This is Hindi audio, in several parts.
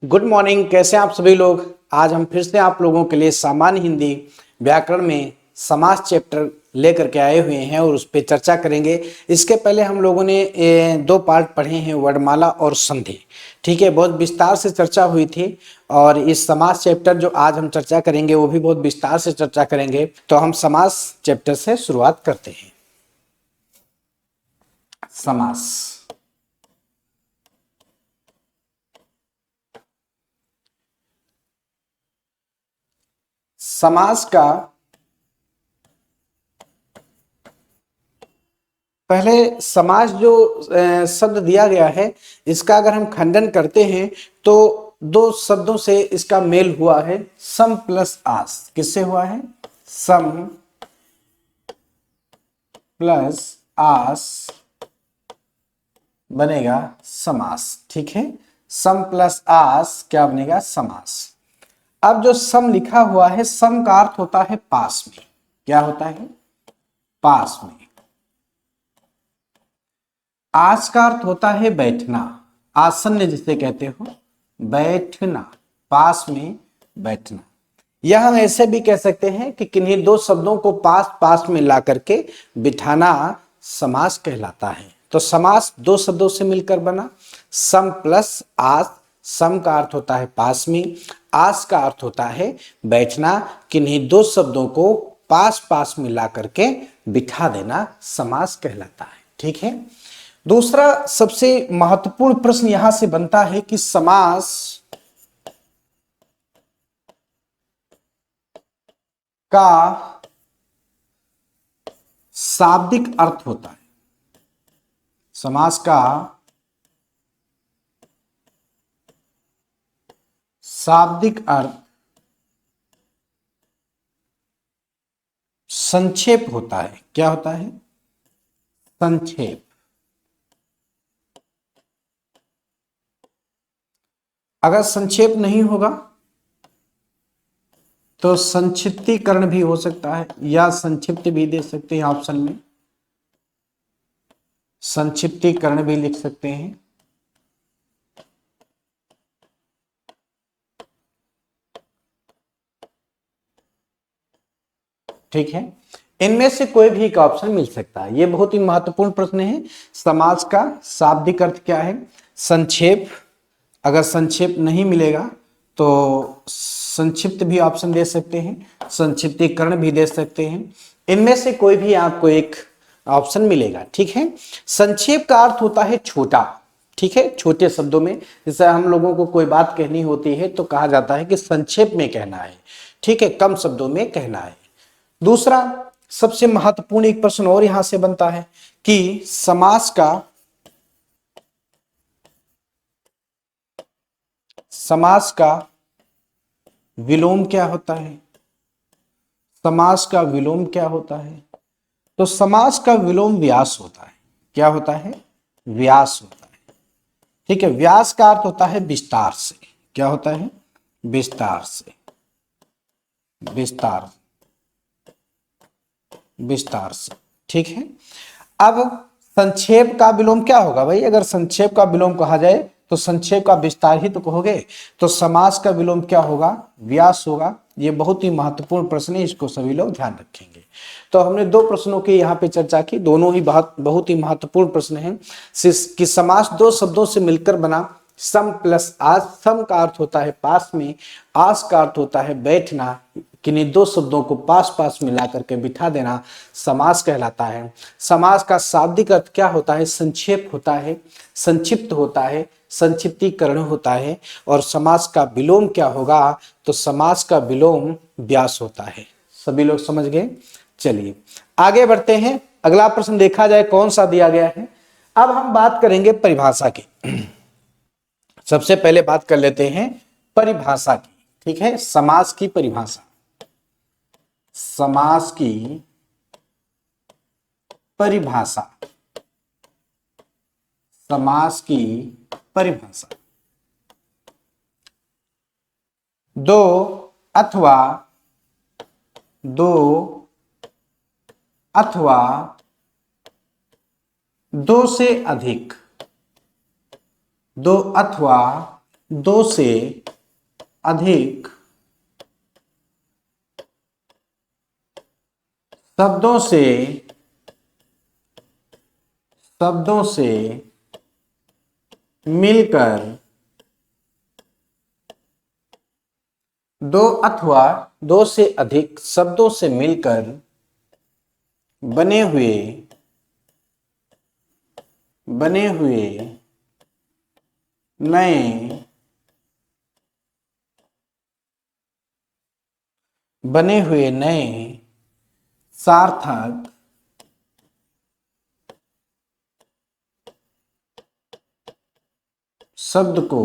Good morning. कैसे हैं आप सभी लोग। आज हम फिर से आप लोगों के लिए सामान्य हिंदी व्याकरण में समास चैप्टर लेकर के आए हुए हैं और उस पर चर्चा करेंगे। इसके पहले हम लोगों ने दो पार्ट पढ़े हैं, वर्णमाला और संधि। ठीक है, बहुत विस्तार से चर्चा हुई थी और इस समास चैप्टर जो आज हम चर्चा करेंगे वो भी बहुत विस्तार से चर्चा करेंगे। तो हम समास चैप्टर से शुरुआत करते हैं। समास। समास का पहले समास जो शब्द दिया गया है, इसका अगर हम खंडन करते हैं तो दो शब्दों से इसका मेल हुआ है, सम प्लस आस। किससे हुआ है? सम प्लस आस बनेगा समास। ठीक है, सम प्लस आस क्या बनेगा? समास। अब जो सम लिखा हुआ है, सम का अर्थ होता है पास में। क्या होता है? पास में। आस का अर्थ होता है बैठना, आसन्न जिसे कहते हो, बैठना, पास में बैठना। यह हम ऐसे भी कह सकते हैं कि किन्हीं दो शब्दों को पास पास में ला करके बिठाना समास कहलाता है। तो समास दो शब्दों से मिलकर बना, सम प्लस आस। सम का अर्थ होता है पास में, आस का अर्थ होता है बैठना। किन्हीं दो शब्दों को पास पास में ला करके बिठा देना समास कहलाता है। ठीक है। दूसरा सबसे महत्वपूर्ण प्रश्न यहां से बनता है कि समास का शाब्दिक अर्थ होता है। समास का शाब्दिक अर्थ संक्षेप होता है। क्या होता है? संक्षेप। अगर संक्षेप नहीं होगा तो संक्षिप्तीकरण भी हो सकता है, या संक्षिप्त भी दे सकते हैं ऑप्शन में, संक्षिप्तीकरण भी लिख सकते हैं। ठीक है, इनमें से कोई भी एक ऑप्शन मिल सकता है। यह बहुत ही महत्वपूर्ण प्रश्न है। समास का शाब्दिक अर्थ क्या है? संक्षेप। अगर संक्षेप नहीं मिलेगा तो संक्षिप्त भी ऑप्शन दे सकते हैं, संक्षिप्तीकरण भी दे सकते हैं। इनमें से कोई भी आपको एक ऑप्शन मिलेगा। ठीक है। संक्षेप का अर्थ होता है छोटा। ठीक है, छोटे शब्दों में। जैसे हम लोगों को कोई बात कहनी होती है तो कहा जाता है कि संक्षेप में कहना है। ठीक है, कम शब्दों में कहना है। दूसरा सबसे महत्वपूर्ण एक प्रश्न और यहां से बनता है कि समास का विलोम क्या होता है? समास का विलोम क्या होता है? तो समास का विलोम व्यास होता है। क्या होता है? व्यास होता है। ठीक है, व्यास का अर्थ होता है विस्तार से। क्या होता है? विस्तार से, विस्तार, विस्तार से। ठीक है। अब संक्षेप का विलोम क्या होगा भाई? अगर संक्षेप का विलोम कहा जाए तो संक्षेप का विस्तार ही तो कहोगे। तो समास का विलोम क्या होगा? व्यास होगा। ये बहुत ही महत्वपूर्ण प्रश्न है, इसको सभी लोग ध्यान रखेंगे। तो हमने दो प्रश्नों की यहाँ पे चर्चा की, दोनों ही बहुत ही महत्वपूर्ण प्रश्न हैं कि समास दो शब्दों से मिलकर बना। सम प्लस आस। सम का अर्थ होता है पास में, आस का अर्थ होता है बैठना। किन्हीं दो शब्दों को पास पास मिला करके बिठा देना समास कहलाता है। समास का शाब्दिक अर्थ क्या होता है? संक्षेप होता है, संक्षिप्त होता है, संक्षिप्तीकरण होता है। और समास का विलोम क्या होगा? तो समास का विलोम व्यास होता है। सभी लोग समझ गए? चलिए आगे बढ़ते हैं। अगला प्रश्न देखा जाए कौन सा दिया गया है। अब हम बात करेंगे परिभाषा की। सबसे पहले बात कर लेते हैं परिभाषा की। ठीक है, समास की परिभाषा। समास की परिभाषा, समास की परिभाषा। दो अथवा दो अथवा दो से अधिक, दो अथवा दो से अधिक शब्दों से मिलकर दो अथवा दो से अधिक शब्दों से मिलकर बने हुए नए सार्थक शब्द को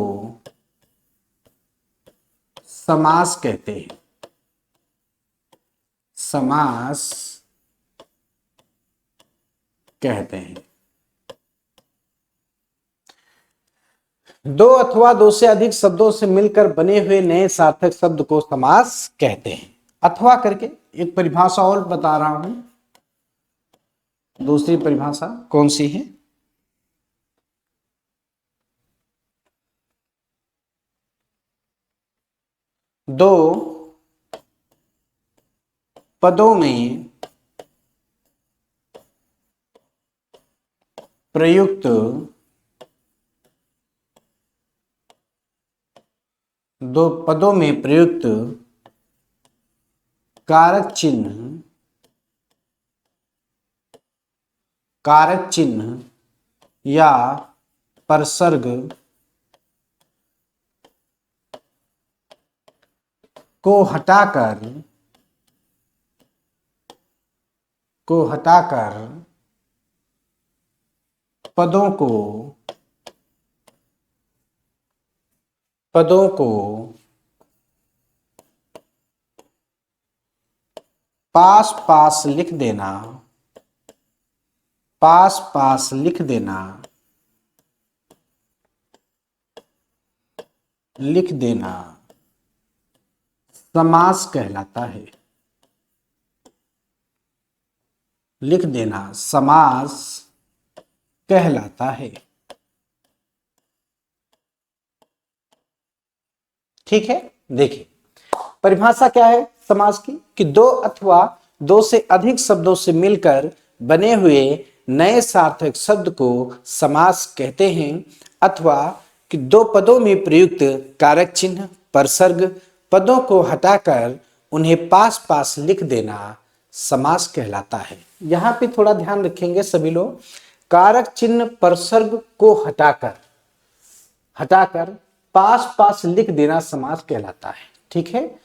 समास कहते हैं। समास कहते हैं। दो अथवा दो से अधिक शब्दों से मिलकर बने हुए नए सार्थक शब्द को समास कहते हैं। अथवा करके एक परिभाषा और बता रहा हूं। दूसरी परिभाषा कौन सी है? दो पदों में प्रयुक्त कारक चिन्ह या परसर्ग को हटाकर पदों को पास पास लिख देना समास कहलाता है। लिख देना समास कहलाता है। ठीक है, देखिए परिभाषा क्या है समास की कि दो अथवा दो से अधिक शब्दों से मिलकर बने हुए नए सार्थक शब्द को समास कहते हैं, अथवा कि दो पदों में प्रयुक्त कारक चिन्ह परसर्ग पदों को हटाकर उन्हें पास पास लिख देना समास कहलाता है। यहां पे थोड़ा ध्यान रखेंगे सभी लोग। कारक चिन्ह परसर्ग को हटाकर पास पास लिख देना समास कहलाता है। ठीक है,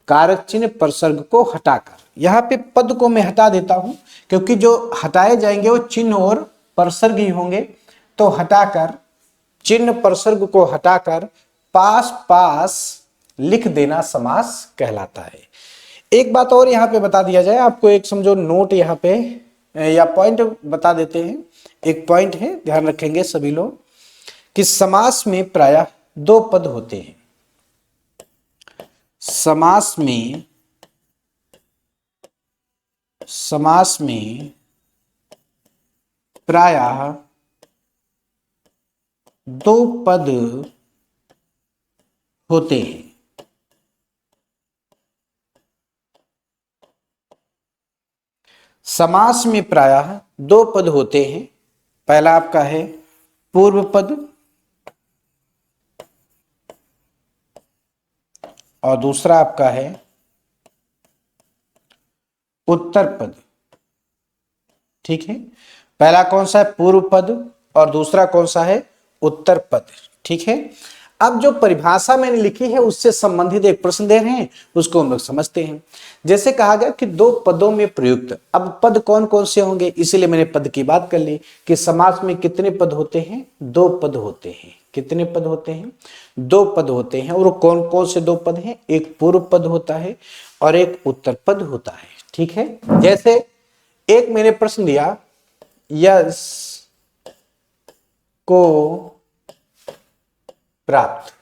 कारक चिन्ह परसर्ग को हटाकर। यहां पे पद को मैं हटा देता हूं क्योंकि जो हटाए जाएंगे वो चिन्ह और परसर्ग ही होंगे। तो हटाकर चिन्ह परसर्ग को हटाकर पास पास लिख देना समास कहलाता है। एक बात और यहाँ पे बता दिया जाए आपको, एक समझो नोट यहाँ पे या पॉइंट बता देते हैं। एक पॉइंट है, ध्यान रखेंगे सभी लोग कि समास में प्रायः दो पद होते हैं। समास में प्रायः दो पद होते हैं। समास में प्रायः दो पद होते हैं। पहला आपका है पूर्व पद और दूसरा आपका है उत्तर पद। ठीक है, पहला कौन सा है पूर्व पद और दूसरा कौन सा है उत्तर पद। ठीक है, अब जो परिभाषा मैंने लिखी है उससे संबंधित एक प्रश्न दे रहे हैं, उसको हम लोग समझते हैं। जैसे कहा गया कि दो पदों में प्रयुक्त, अब पद कौन कौन से होंगे इसीलिए मैंने पद की बात कर ली कि समास में कितने पद होते हैं? दो पद होते हैं। कितने पद होते हैं? दो पद होते हैं। और कौन कौन से दो पद हैं? एक पूर्व पद होता है और एक उत्तर पद होता है। ठीक है, जैसे एक मैंने प्रश्न दिया, यश को प्राप्त,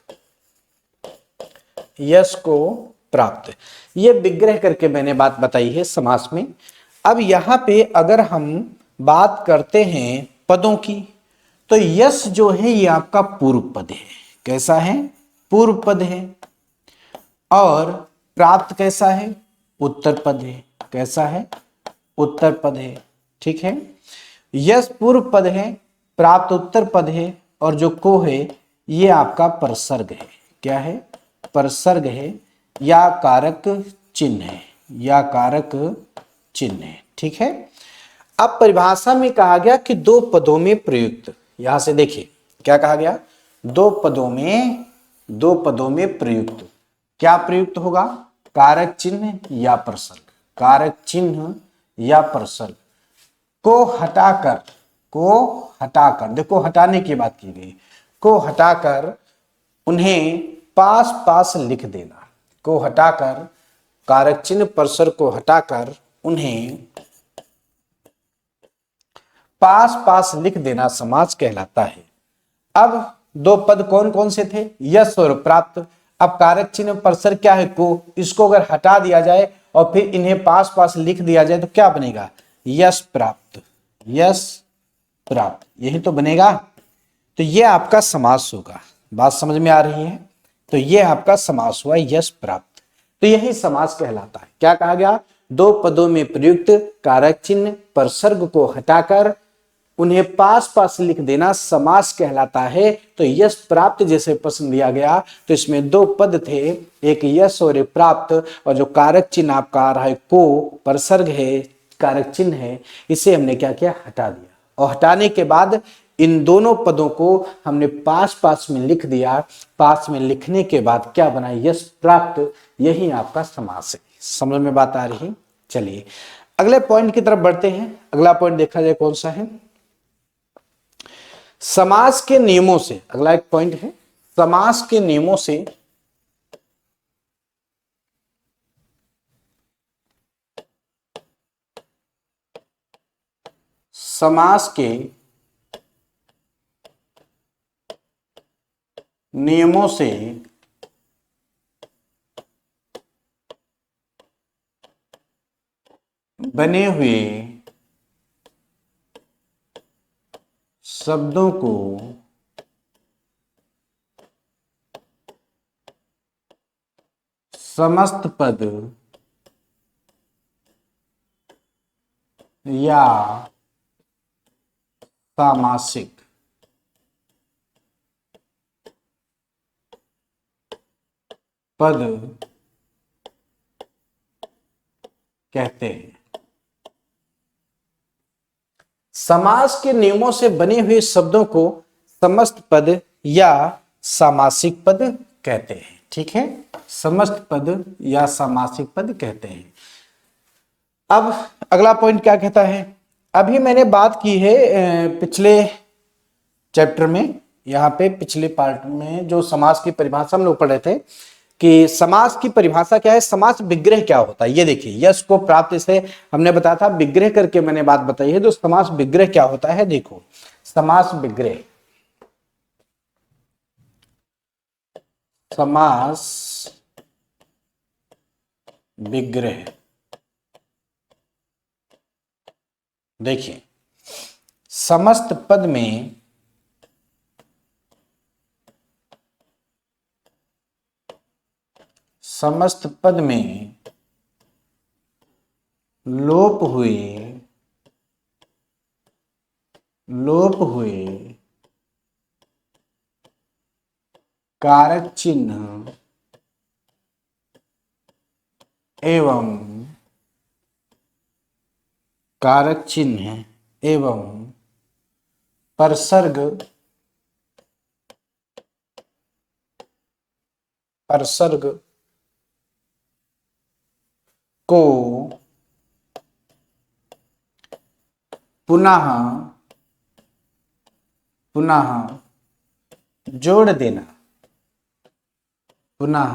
यश को प्राप्त, ये विग्रह करके मैंने बात बताई है समास में। अब यहां पे अगर हम बात करते हैं पदों की, तो यश जो है ये आपका पूर्व पद है। कैसा है? पूर्व पद है और प्राप्त कैसा है, उत्तर पद है। कैसा है, उत्तर पद है। ठीक है, यश पूर्व पद है, प्राप्त उत्तर पद है और जो को है ये आपका परसर्ग है। क्या है, परसर्ग है या कारक चिन्ह है, या कारक चिन्ह है। ठीक है, अब परिभाषा में कहा गया कि दो पदों में प्रयुक्त, यहां से देखिए क्या कहा गया, दो पदों में प्रयुक्त क्या प्रयुक्त होगा, कारक चिन्ह या परसर्ग। कारक चिन्ह या परसर्ग को हटाकर, देखो हटाने की बात की गई, को हटाकर उन्हें पास पास लिख देना, को हटाकर, कारक चिन्ह परसर्ग को हटाकर उन्हें पास पास लिख देना समास कहलाता है। अब दो पद कौन कौन से थे, यश और प्राप्त। अब कारक चिन्ह परसर्ग क्या है, को, इसको अगर हटा दिया जाए और फिर इन्हें पास पास लिख दिया जाए तो क्या बनेगा, यश प्राप्त, यश प्राप्त, यही तो बनेगा। तो ये आपका समास होगा, बात समझ में आ रही है। तो ये आपका समास हुआ यश प्राप्त, तो यही समास कहलाता है। क्या कहा गया, दो पदों में प्रयुक्त कारक चिन्ह परसर्ग को हटाकर उन्हें पास पास लिख देना समास कहलाता है। तो यश प्राप्त जैसे प्रश्न दिया गया तो इसमें दो पद थे, एक यश और एक प्राप्त, और जो कारक चिन्ह आपका आ रहा है को, परसर्ग है, कारक चिन्ह है, इसे हमने क्या किया, हटा दिया। और हटाने के बाद इन दोनों पदों को हमने पास पास में लिख दिया। पास में लिखने के बाद क्या बना, यश प्राप्त, यही आपका समास है। समझ में बात आ रही। चलिए अगले पॉइंट की तरफ बढ़ते हैं। अगला पॉइंट देखा जाए कौन सा है, समास के नियमों से। अगला एक पॉइंट है, समास के नियमों से समास के नियमों से बने हुए शब्दों को समस्त पद या सामासिक पद कहते हैं। समास के नियमों से बने हुए शब्दों को समस्त पद या सामासिक पद कहते हैं। ठीक है, समस्त पद या सामासिक पद कहते हैं। अब अगला पॉइंट क्या कहता है, अभी मैंने बात की है पिछले चैप्टर में, यहाँ पे पिछले पार्ट में जो समास की परिभाषा हम लोग पढ़ रहे थे कि समास की परिभाषा क्या है, समास विग्रह क्या होता है। ये देखिए यश को प्राप्त से हमने बताया था, विग्रह करके मैंने बात बताई है। तो समास विग्रह क्या होता है, देखो समास विग्रह, समास विग्रह, देखिए समस्त पद में समस्त पद में लोप हुए कारक चिन्ह एवं कारक चिन्ह एवं परसर्ग को पुनः जोड़ देना, पुनः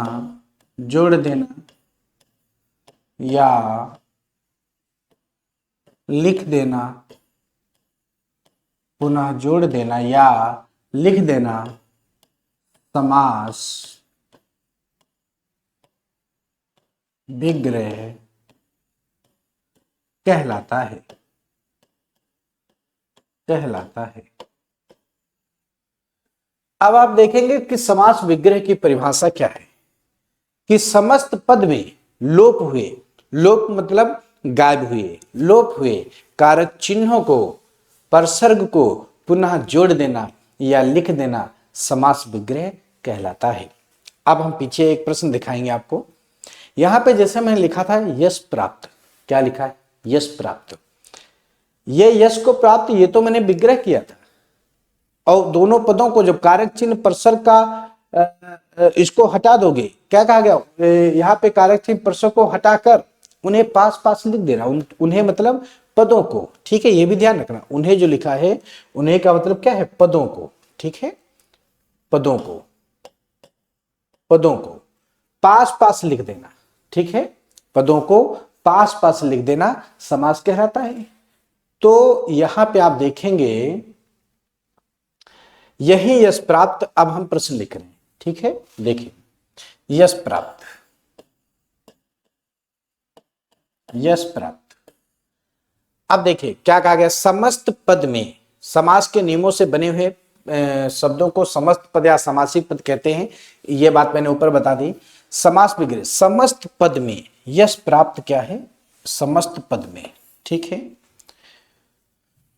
जोड़ देना या लिख देना, पुनः जोड़ देना या लिख देना समास विग्रह कहलाता है। अब आप देखेंगे कि समास विग्रह की परिभाषा क्या है कि समस्त पद में लोप हुए, लोप मतलब गायब हुए, लोप हुए कारक चिन्हों को, परसर्ग को पुनः जोड़ देना या लिख देना समास विग्रह कहलाता है। अब हम पीछे एक प्रश्न दिखाएंगे आपको। यहां पे जैसे मैंने लिखा था यश प्राप्त, क्या लिखा है? यश प्राप्त। ये यश को प्राप्त, ये तो मैंने विग्रह किया था, और दोनों पदों को जब कारक चिन्ह परसर का इसको हटा दोगे, क्या कहा गया यहाँ पे? कारक चिन्ह परसर को हटाकर उन्हें पास पास लिख देना, उन्हें मतलब पदों को, ठीक है, ये भी ध्यान रखना, उन्हें जो लिखा है उन्हें का मतलब क्या है? पदों को, ठीक है, पदों को, पदों को पास पास लिख देना, ठीक है, पदों को पास पास लिख देना समास कहलाता है। तो यहां पे आप देखेंगे यही यश प्राप्त, अब हम प्रश्न लिख रहे हैं, ठीक है, देखिए यश प्राप्त, यश प्राप्त। अब देखिए क्या कहा गया? समस्त पद में, समास के नियमों से बने हुए शब्दों को समस्त पद या समासिक पद कहते हैं, यह बात मैंने ऊपर बता दी। समास विग्रह, समस्त पद में यश प्राप्त क्या है? समस्त पद में, ठीक है,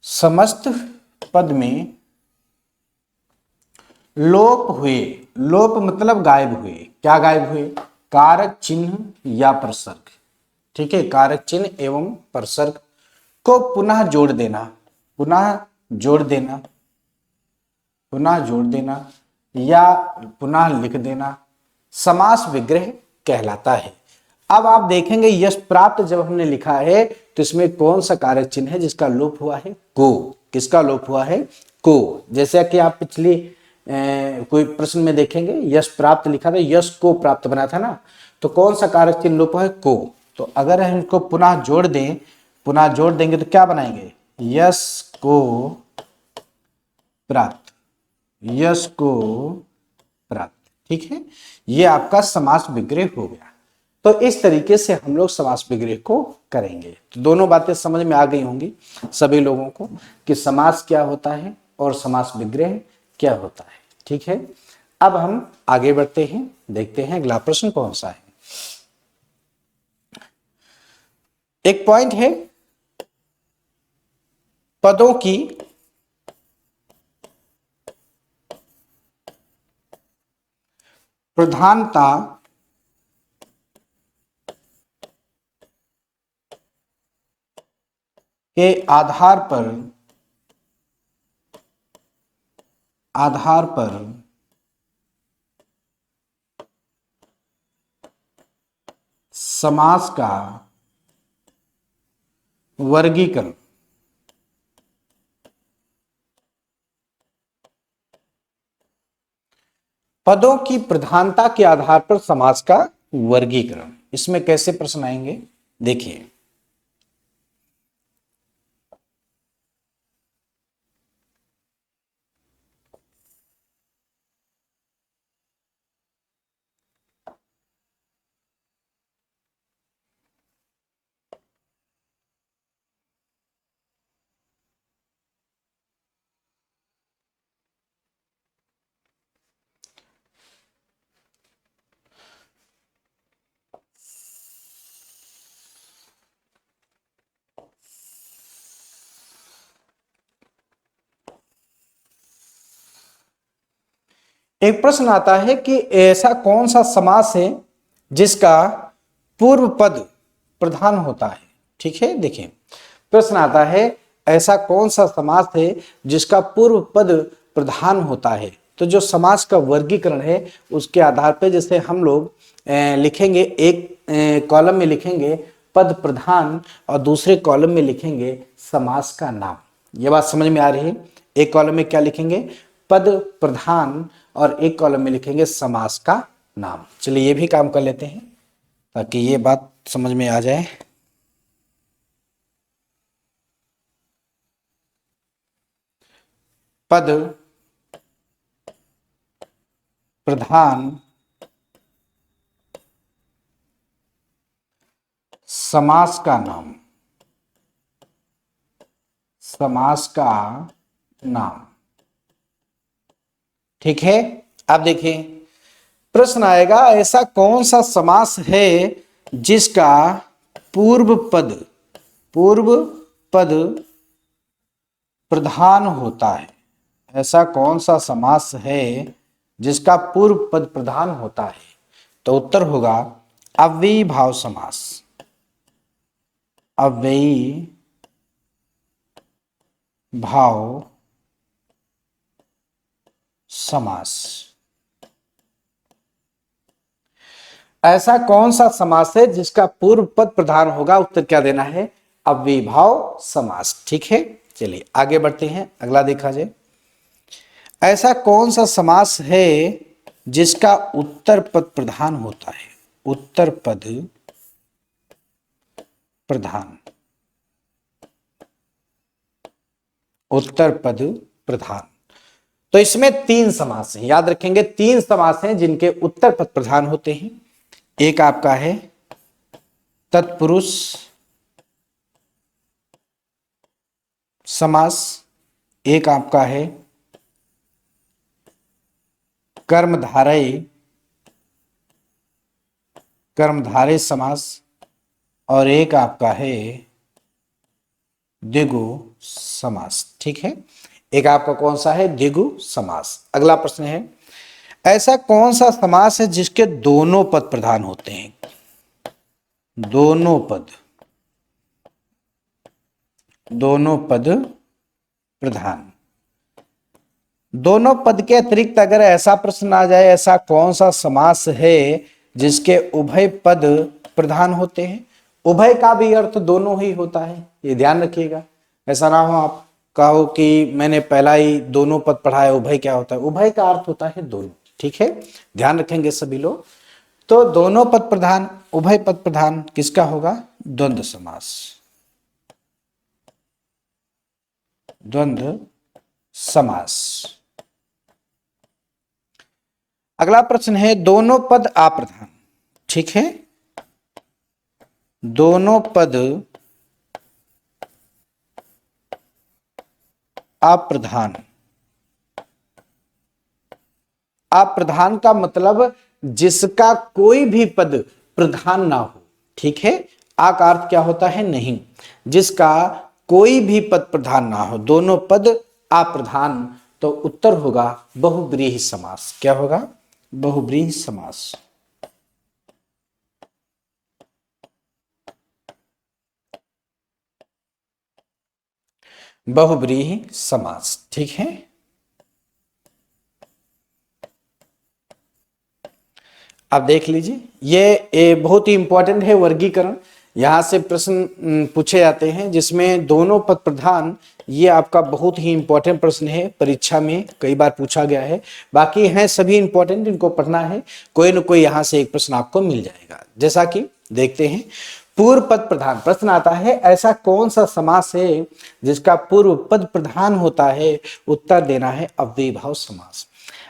समस्त पद में लोप हुए, लोप मतलब गायब हुए, क्या गायब हुए? कारक चिन्ह या प्रसर्ग, ठीक है, कारक चिन्ह एवं प्रसर्ग को पुनः जोड़ देना, पुनः जोड़ देना, पुनः जोड़ देना या पुनः लिख देना समास विग्रह कहलाता है। अब आप देखेंगे यश प्राप्त जब हमने लिखा है तो इसमें कौन सा कारक चिन्ह है जिसका लोप हुआ है? को। किसका लोप हुआ है? को। जैसा कि आप पिछले कोई प्रश्न में देखेंगे यश प्राप्त लिखा था, यश को प्राप्त बना था ना, तो कौन सा कारक चिन्ह लोप है? को। तो अगर हम इनको पुनः जोड़ दें, पुनः जोड़ देंगे तो क्या बनाएंगे? यश को प्राप्त, यश को प्राप्त, ठीक है, ये आपका समास विग्रह हो गया। तो इस तरीके से हम लोग समास विग्रह को करेंगे। तो दोनों बातें समझ में आ गई होंगी सभी लोगों को कि समास क्या होता है और समास विग्रह क्या होता है, ठीक है। अब हम आगे बढ़ते हैं, देखते हैं अगला प्रश्न कौन सा है। एक पॉइंट है पदों की प्रधानता के आधार पर समास का वर्गीकरण, पदों की प्रधानता के आधार पर समास का वर्गीकरण, इसमें कैसे प्रश्न आएंगे देखिए। एक प्रश्न आता है कि ऐसा कौन सा समास है जिसका पूर्व पद प्रधान होता है, ठीक है। देखिए प्रश्न आता है ऐसा कौन सा समास है जिसका पूर्व पद प्रधान होता है। तो जो समास का वर्गीकरण है उसके आधार पर जैसे हम लोग लिखेंगे, एक कॉलम में लिखेंगे पद प्रधान और दूसरे कॉलम में लिखेंगे समास का नाम। ये बात समझ में आ रही है? एक कॉलम में क्या लिखेंगे? पद प्रधान, और एक कॉलम में लिखेंगे समास का नाम। चलिए ये भी काम कर लेते हैं ताकि ये बात समझ में आ जाए। पद प्रधान समास का नाम, समास का नाम, ठीक है। अब देखिए प्रश्न आएगा, ऐसा कौन सा समास है जिसका पूर्व पद प्रधान होता है। ऐसा कौन सा समास है जिसका पूर्व पद प्रधान होता है? तो उत्तर होगा अव्ययी भाव समास। अव्ययी भाव समास। ऐसा कौन सा समास है जिसका पूर्व पद प्रधान होगा? उत्तर क्या देना है? अव्ययीभाव समास। ठीक है, चलिए आगे बढ़ते हैं, अगला देखा जाए। ऐसा कौन सा समास है जिसका उत्तर पद प्रधान होता है? उत्तर पद प्रधान, उत्तर पद प्रधान। तो इसमें तीन समास हैं, याद रखेंगे, तीन समास हैं जिनके उत्तर पद प्रधान होते हैं। एक आपका है तत्पुरुष समास, एक आपका है कर्मधारय समास, और एक आपका है द्विगु समास। ठीक है, एक आपका कौन सा है? द्विगु समास। अगला प्रश्न है, ऐसा कौन सा समास है जिसके दोनों पद प्रधान होते हैं? दोनों पद प्रधान। दोनों पद के अतिरिक्त अगर ऐसा प्रश्न आ जाए, ऐसा कौन सा समास है जिसके उभय पद प्रधान होते हैं? उभय का भी अर्थ दोनों ही होता है, ये ध्यान रखिएगा। ऐसा ना हो आप कहो कि मैंने पहला ही दोनों पद पढ़ा है, उभय क्या होता है? उभय का अर्थ होता है दोनों। ठीक है, ध्यान रखेंगे सभी लोग। तो दोनों पद प्रधान, उभय पद प्रधान किसका होगा? द्वंद्व समास। द्वंद्व समास। अगला प्रश्न है, दोनों पद अप्रधान। ठीक है, दोनों पद अप्रधान। अप्रधान का मतलब जिसका कोई भी पद प्रधान ना हो। ठीक है, आ का अर्थ क्या होता है? नहीं। जिसका कोई भी पद प्रधान ना हो, दोनों पद अप्रधान, तो उत्तर होगा बहुव्रीहि समास। क्या होगा? बहुव्रीहि समास। बहुव्रीहि समास। ठीक है, अब देख लीजिए, ये बहुत ही इंपॉर्टेंट है वर्गीकरण। यहां से प्रश्न पूछे जाते हैं जिसमें दोनों पद प्रधान, ये आपका बहुत ही इंपॉर्टेंट प्रश्न है, परीक्षा में कई बार पूछा गया है। बाकी हैं सभी इंपॉर्टेंट, इनको पढ़ना है, कोई न कोई यहां से एक प्रश्न आपको मिल जाएगा। जैसा कि देखते हैं, पूर्व पद प्रधान प्रश्न आता है, ऐसा कौन सा समास है जिसका पूर्व पद प्रधान होता है? उत्तर देना है अव्ययीभाव समास।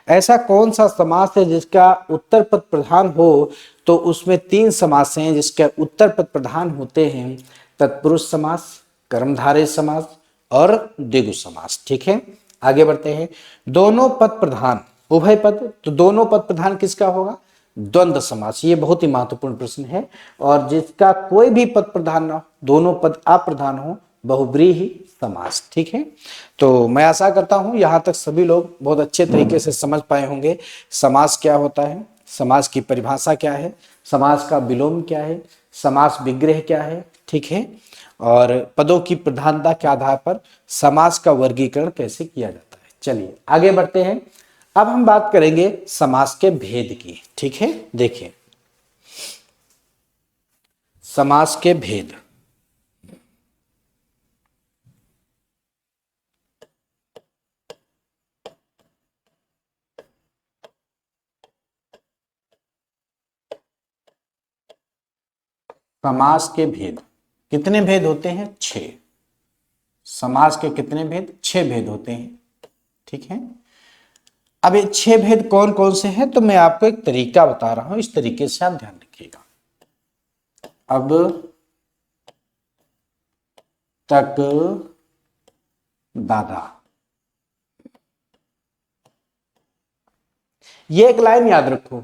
ऐसा कौन सा समास है जिसका उत्तर पद प्रधान हो? तो उसमें तीन समास हैं जिसके उत्तर पद प्रधान होते हैं, तत्पुरुष समास, कर्मधारय समास और द्विगु समास। ठीक है, आगे बढ़ते हैं। दोनों पद प्रधान, उभय पद, तो दोनों पद प्रधान किसका होगा? द्वंद्व समास। ये बहुत ही महत्वपूर्ण प्रश्न है। और जिसका कोई भी पद प्रधान ना हो, दोनों पद अप्रधान हो, बहुव्रीहि समास। ठीक है, तो मैं आशा करता हूं यहां तक सभी लोग बहुत अच्छे तरीके से समझ पाए होंगे समास क्या होता है, समास की परिभाषा क्या है, समास का विलोम क्या है, समास विग्रह क्या है। ठीक है, और पदों की प्रधानता के आधार पर समास का वर्गीकरण कैसे किया जाता है। चलिए आगे बढ़ते हैं। अब हम बात करेंगे समास के भेद की। ठीक है, देखिए समास के भेद। समास के भेद कितने भेद होते हैं? 6। समास के कितने भेद? 6 भेद होते हैं। ठीक है, अब ये 6 भेद कौन कौन से हैं? तो मैं आपको एक तरीका बता रहा हूं, इस तरीके से आप ध्यान रखिएगा। अब तक दादा, ये एक लाइन याद रखो,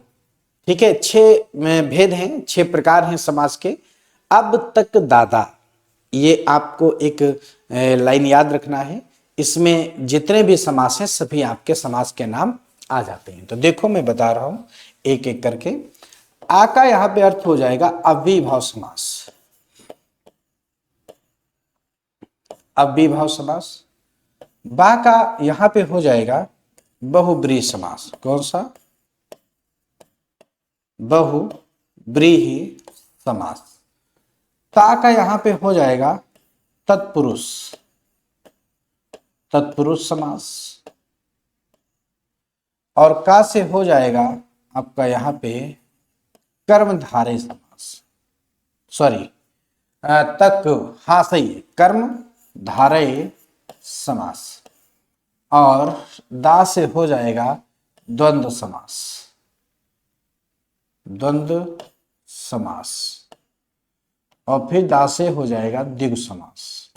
ठीक है। 6 भेद हैं, 6 प्रकार हैं समास के। अब तक दादा, ये आपको एक लाइन याद रखना है। इसमें जितने भी समास हैं सभी आपके समास के नाम आ जाते हैं। तो देखो मैं बता रहा हूं एक एक करके। आ का यहां पे अर्थ हो जाएगा अव्ययीभाव समास, अव्ययीभाव समास। बा का यहां पे हो जाएगा बहुब्रीहि समास। कौन सा? बहुब्रीहि समास। ता का यहां पे हो जाएगा तत्पुरुष, तत्पुरुष समास। और का से हो जाएगा आपका यहां पे कर्मधारय समास। सॉरी, तक, हाँ सही है, कर्म धारय समास। और दा से हो जाएगा द्वंद्व समास, द्वंद्व समास। और फिर दा से हो जाएगा द्विगु समास,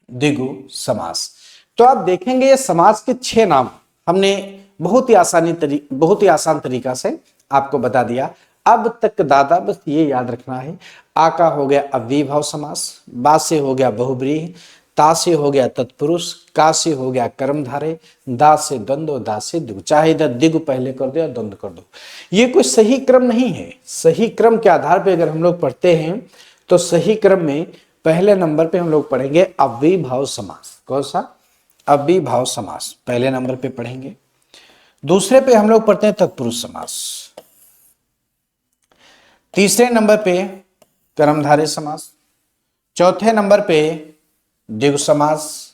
द्विगु समास। तो आप देखेंगे ये समास के 6 नाम हमने बहुत ही आसान तरीका से आपको बता दिया। अब तक दादा, बस ये याद रखना है। आ का हो गया अव्ययीभाव समास, बा से हो गया बहुब्रीहि, ता से हो गया तत्पुरुष, का से हो गया कर्मधारय, दा से द्वंद्व, दा से द्विगु। चाहे इधर द्विगु पहले कर दो या द्वंद्व कर दो, ये कोई सही क्रम नहीं है। सही क्रम के आधार पर अगर हम लोग पढ़ते हैं तो सही क्रम में पहले नंबर पे हम लोग पढ़ेंगे अव्ययीभाव समास। कौन सा? अव्ययीभाव समास पहले नंबर पे पढ़ेंगे। दूसरे पे हम लोग पढ़ते हैं तत्पुरुष समास। तीसरे नंबर पे कर्मधारय समास। चौथे नंबर पे द्विगु समास।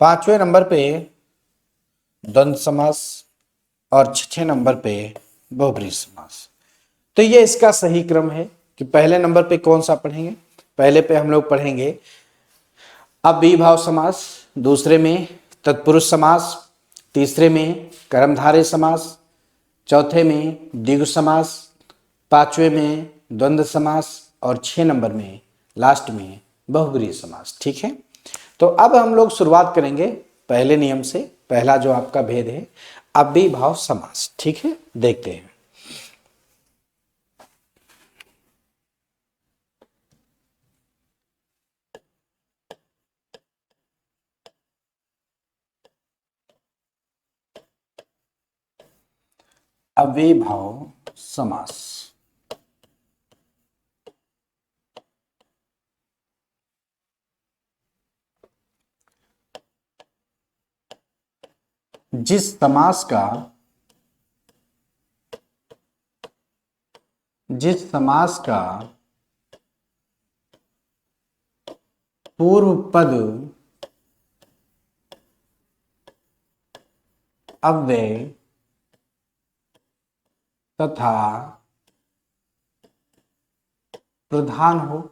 पांचवें नंबर पे द्वंद्व समास। और छठे नंबर पे बहुब्रीहि समास। तो ये इसका सही क्रम है कि पहले नंबर पे कौन सा पढ़ेंगे। पहले पे हम लोग पढ़ेंगे अव्ययीभाव समास, दूसरे में तत्पुरुष समास, तीसरे में कर्मधारय समास, चौथे में द्विगु समास, पांचवें में द्वंद्व समास और 6 नंबर में लास्ट में बहुब्रीहि समास। ठीक है, तो अब हम लोग शुरुआत करेंगे पहले नियम से। पहला जो आपका भेद है अव्ययीभाव समास। ठीक है, देखते हैं। अव्ययीभाव समास। जिस समास का पूर्व पद अव्यय तथा प्रधान हो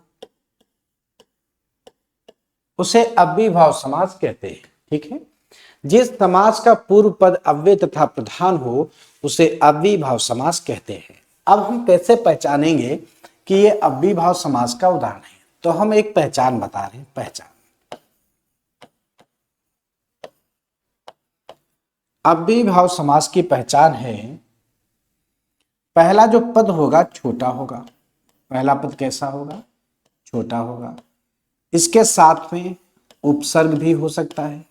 उसे अव्ययीभाव समास कहते हैं। ठीक है, जिस समास का पूर्व पद अव्यय तथा प्रधान हो उसे अव्ययीभाव समास कहते हैं। अब हम कैसे पहचानेंगे कि ये अव्ययीभाव समास का उदाहरण है? तो हम एक पहचान बता रहे हैं। पहचान, अव्ययीभाव समास की पहचान है, पहला जो पद होगा छोटा होगा। पहला पद कैसा होगा? छोटा होगा। इसके साथ में उपसर्ग भी हो सकता है।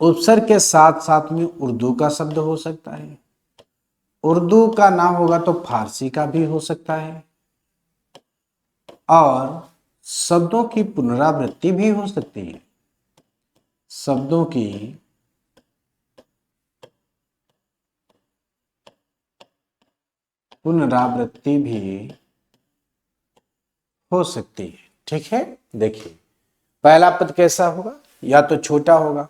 उपसर्ग के साथ साथ में उर्दू का शब्द हो सकता है। उर्दू का ना होगा तो फारसी का भी हो सकता है। और शब्दों की पुनरावृत्ति भी हो सकती है। शब्दों की पुनरावृत्ति भी हो सकती है। ठीक है, देखिए पहला पद कैसा होगा? या तो छोटा होगा,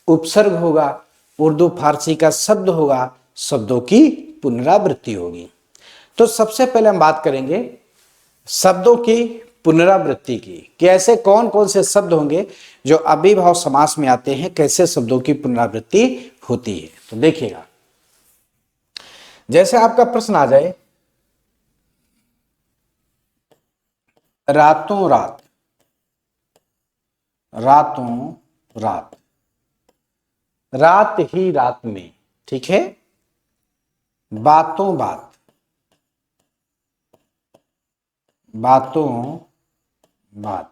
उपसर्ग होगा, उर्दू फारसी का शब्द होगा, शब्दों की पुनरावृत्ति होगी। तो सबसे पहले हम बात करेंगे शब्दों की पुनरावृत्ति की, कि ऐसे कौन कौन से शब्द होंगे जो अव्ययीभाव समास में आते हैं, कैसे शब्दों की पुनरावृत्ति होती है। तो देखिएगा, जैसे आपका प्रश्न आ जाए रातों रात, रातों रात, रात ही रात में, ठीक है। बातों बात, बातों बात,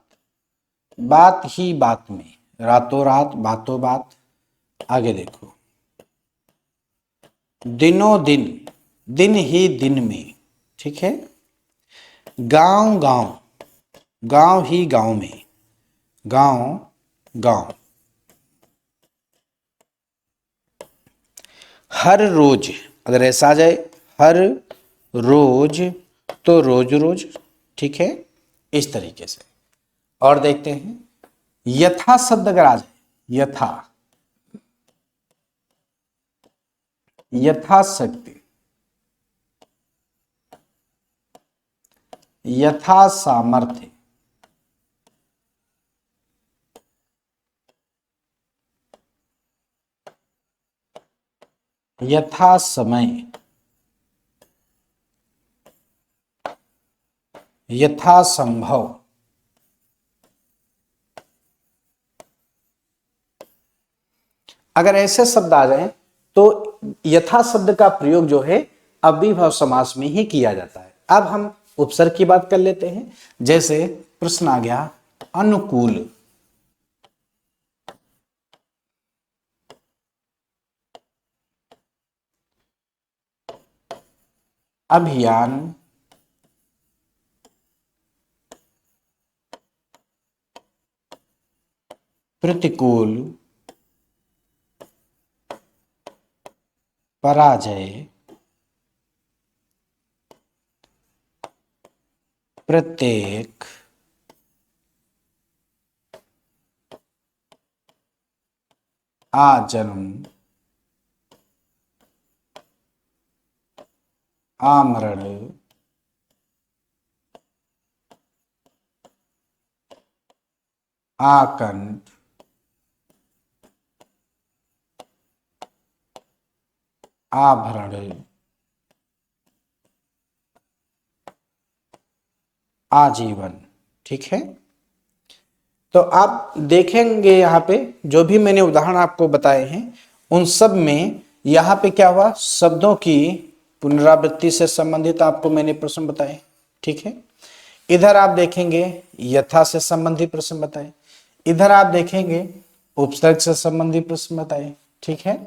बात ही बात में, रातों रात, बातों बात। आगे देखो, दिनों दिन, दिन ही दिन में, ठीक है। गांव गांव, गांव ही गांव में, गांव गांव। हर रोज, अगर ऐसा आ जाए हर रोज, तो रोज रोज, ठीक है, इस तरीके से। और देखते हैं, यथा शब्द अगर आ जाए, यथा, यथाशक्ति, यथा सामर्थ्य, यथा समय, यथा संभव, अगर ऐसे शब्द आ जाएं तो यथा शब्द का प्रयोग जो है अव्ययीभाव समास में ही किया जाता है। अब हम उपसर्ग की बात कर लेते हैं। जैसे प्रश्न आ गया अनुकूल, अभियान, प्रतिकूल, पराजय, प्रत्येक, आजन्म, आमरण, आकंठ, आभरण, आजीवन, ठीक है। तो आप देखेंगे यहाँ पे जो भी मैंने उदाहरण आपको बताए हैं उन सब में यहाँ पे क्या हुआ, शब्दों की पुनरावृत्ति से संबंधित आपको मैंने प्रश्न बताए, ठीक है। इधर आप देखेंगे यथा से संबंधित प्रश्न बताए, इधर आप देखेंगे उपसर्ग से संबंधित प्रश्न बताए, ठीक है।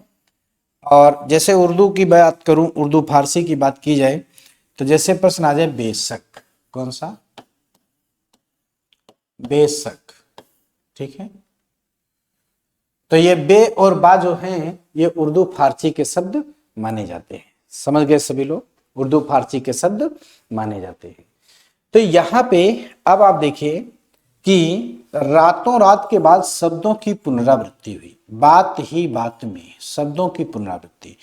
और जैसे उर्दू की बात करूं, उर्दू फारसी की बात की जाए तो जैसे प्रश्न आ जाए बेशक, कौन सा, बेशक, ठीक है। तो ये बे और बा जो हैं ये उर्दू फारसी के शब्द माने जाते हैं। समझ गए सभी लोग, उर्दू फारसी के शब्द माने जाते हैं। तो यहां पे अब आप देखिए कि रातों रात के बाद शब्दों की पुनरावृत्ति हुई, बात ही बात में शब्दों की पुनरावृत्ति,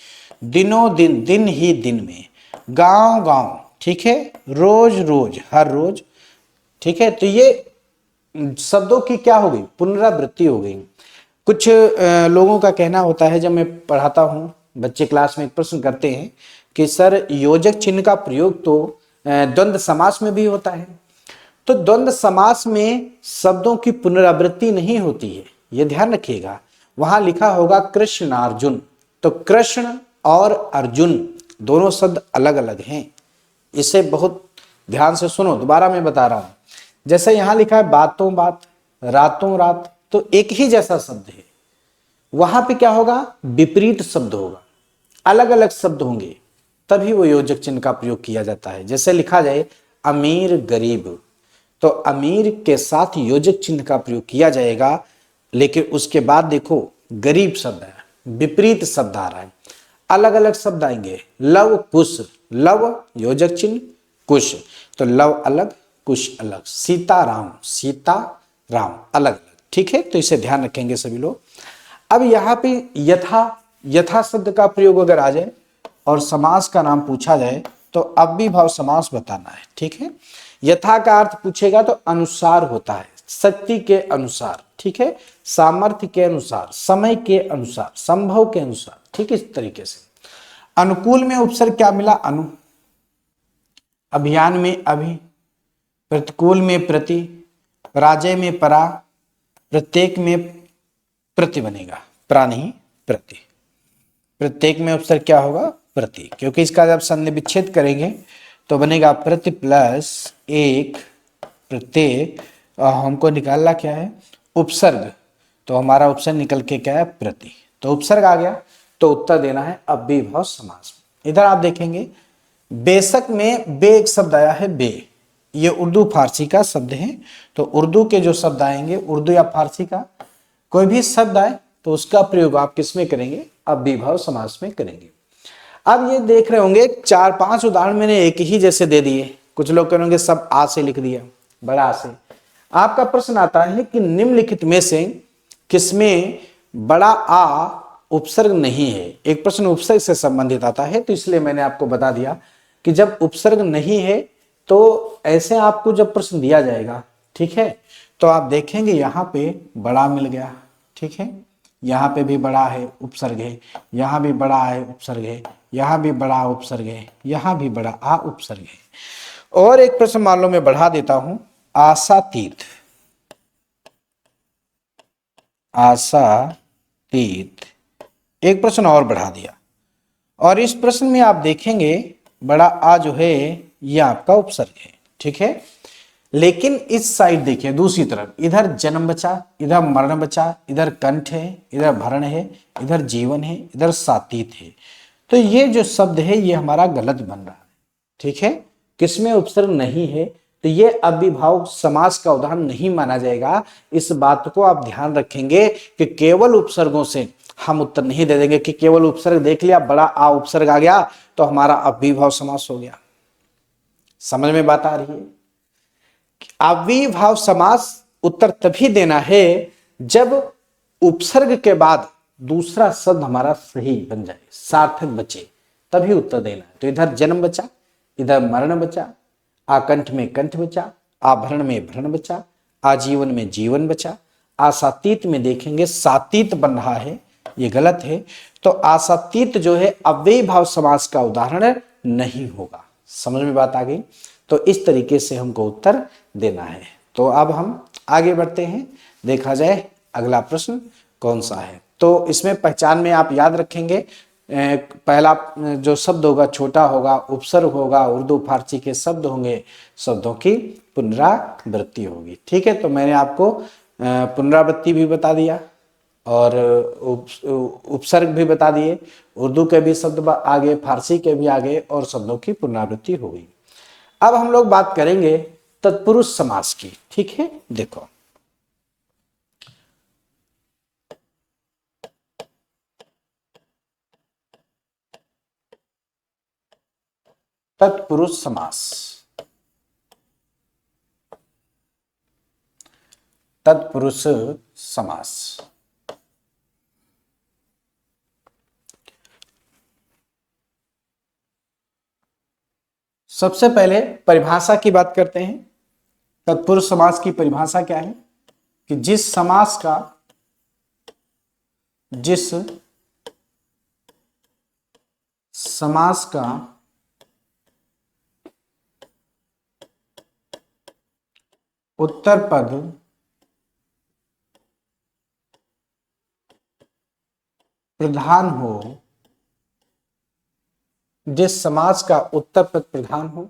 दिनों दिन, दिन ही दिन में, गांव गांव, ठीक है, रोज रोज, हर रोज, ठीक है। तो ये शब्दों की क्या हो गई, पुनरावृत्ति हो गई। कुछ लोगों का कहना होता है, जब मैं पढ़ाता हूं बच्चे क्लास में एक प्रश्न करते हैं कि सर योजक चिन्ह का प्रयोग तो द्वंद्व समास में भी होता है, तो द्वंद्व समास में शब्दों की पुनरावृत्ति नहीं होती है, यह ध्यान रखिएगा। वहां लिखा होगा कृष्ण अर्जुन, तो कृष्ण और अर्जुन दोनों शब्द अलग अलग हैं, इसे बहुत ध्यान से सुनो, दोबारा मैं बता रहा हूं। जैसे यहां लिखा है बातों बात, रातों रात, तो एक ही जैसा शब्द है, वहां पे क्या होगा, विपरीत शब्द होगा, अलग अलग शब्द होंगे, तभी वो योजक चिन्ह का प्रयोग किया जाता है। जैसे लिखा जाए अमीर गरीब, तो अमीर के साथ योजक चिन्ह का प्रयोग किया जाएगा, लेकिन उसके बाद देखो गरीब शब्द है, विपरीत शब्द आ रहा है, अलग अलग शब्द आएंगे। लव कुश, लव योजक चिन्ह, कुश, तो लव अलग कुश अलग, सीता राम, सीता राम अलग अलग, ठीक है। तो इसे ध्यान रखेंगे सभी लोग। अब यहाँ पे यथा, यथा शब्द का प्रयोग अगर आ जाए और समास का नाम पूछा जाए तो अव्ययीभाव समास बताना है, ठीक है। यथा का अर्थ पूछेगा तो अनुसार होता है, शक्ति के अनुसार, ठीक है, सामर्थ्य के अनुसार, समय के अनुसार, संभव के अनुसार, ठीक है, इस तरीके से। अनुकूल में उपसर्ग क्या मिला, अनु, अभियान में अभि, प्रतिकूल में प्रति, पराजय में परा, प्रत्येक में प्रति बनेगा, प्राणी प्रति, प्रत्येक में उपसर्ग क्या होगा, प्रति, क्योंकि इसका जब संधि विच्छेद करेंगे तो बनेगा प्रति प्लस एक प्रत्येक, और हमको निकालना क्या है, उपसर्ग, तो हमारा उपसर्ग निकल के क्या है, प्रति, तो उपसर्ग आ गया, तो उत्तर देना है अव्ययीभाव समास। इधर आप देखेंगे बेशक में बे एक शब्द आया है, बे, ये उर्दू फारसी का शब्द है, तो उर्दू के जो शब्द आएंगे, उर्दू या फारसी का कोई भी शब्द आए तो उसका प्रयोग आप किस में करेंगे, अव्ययीभाव समास में करेंगे। अब ये देख रहे होंगे 4-5 उदाहरण मैंने एक ही जैसे दे दिए, कुछ लोग कहेंगे सब आ से लिख दिया, बड़ा आ से। आपका प्रश्न आता है कि निम्नलिखित में से किसमें बड़ा आ उपसर्ग नहीं है। एक प्रश्न उपसर्ग से संबंधित आता है, तो इसलिए मैंने आपको बता दिया कि जब उपसर्ग नहीं है तो ऐसे आपको जब प्रश्न दिया जाएगा, ठीक है, तो आप देखेंगे यहाँ पे बड़ा मिल गया, ठीक है, यहाँ पे भी बड़ा है उपसर्ग है, यहाँ भी बड़ा है उपसर्ग है, यहाँ भी बड़ा उपसर्ग है, यहाँ भी बड़ा आ उपसर्ग है। और एक प्रश्न मान लो मैं बढ़ा देता हूं, आशातीत, आशातीत, एक प्रश्न और बढ़ा दिया, और इस प्रश्न में आप देखेंगे बड़ा आ जो है ये आपका उपसर्ग है, ठीक है, लेकिन इस साइड देखिए दूसरी तरफ, इधर जन्म बचा, इधर मरण बचा, इधर कंठ है, इधर भरण है, इधर जीवन है, इधर सातीत है, तो ये जो शब्द है ये हमारा गलत बन रहा है, ठीक है, किसमें उपसर्ग नहीं है, तो ये अव्ययीभाव समास का उदाहरण नहीं माना जाएगा। इस बात को आप ध्यान रखेंगे कि केवल उपसर्गों से हम उत्तर नहीं दे देंगे कि केवल उपसर्ग देख लिया, बड़ा आ उपसर्ग आ गया तो हमारा अव्ययीभाव समास हो गया। समझ में बात आ रही है? अव्ययीभाव समास उत्तर तभी देना है जब उपसर्ग के बाद दूसरा शब्द हमारा सही बन जाए, सार्थक बचे, तभी उत्तर देना है। तो इधर जन्म बचा, इधर मरण बचा, आकंठ में कंठ बचा, आभरण में भरण बचा, आजीवन में जीवन बचा, आसातीत में देखेंगे सातीत बन रहा है, ये गलत है, तो आसातीत जो है अव्ययीभाव समास का उदाहरण नहीं होगा। समझ में बात आ गई? तो इस तरीके से हमको उत्तर देना है। तो अब हम आगे बढ़ते हैं, देखा जाए अगला प्रश्न कौन सा है। तो इसमें पहचान में आप याद रखेंगे, पहला जो शब्द होगा छोटा होगा, उपसर्ग होगा, उर्दू फारसी के शब्द होंगे, शब्दों की पुनरावृत्ति होगी, ठीक है। तो मैंने आपको पुनरावृत्ति भी बता दिया और उपसर्ग भी बता दिए, उर्दू के भी शब्द आगे, फारसी के भी आगे, और शब्दों की पुनरावृत्ति होगी। अब हम लोग बात करेंगे तत्पुरुष समास की, ठीक है। देखो तत्पुरुष समास, तत्पुरुष समास, सबसे पहले परिभाषा की बात करते हैं। तत्पुरुष समास की परिभाषा क्या है कि जिस समास का उत्तर पद प्रधान हो, जिस समास का उत्तर पद प्रधान हो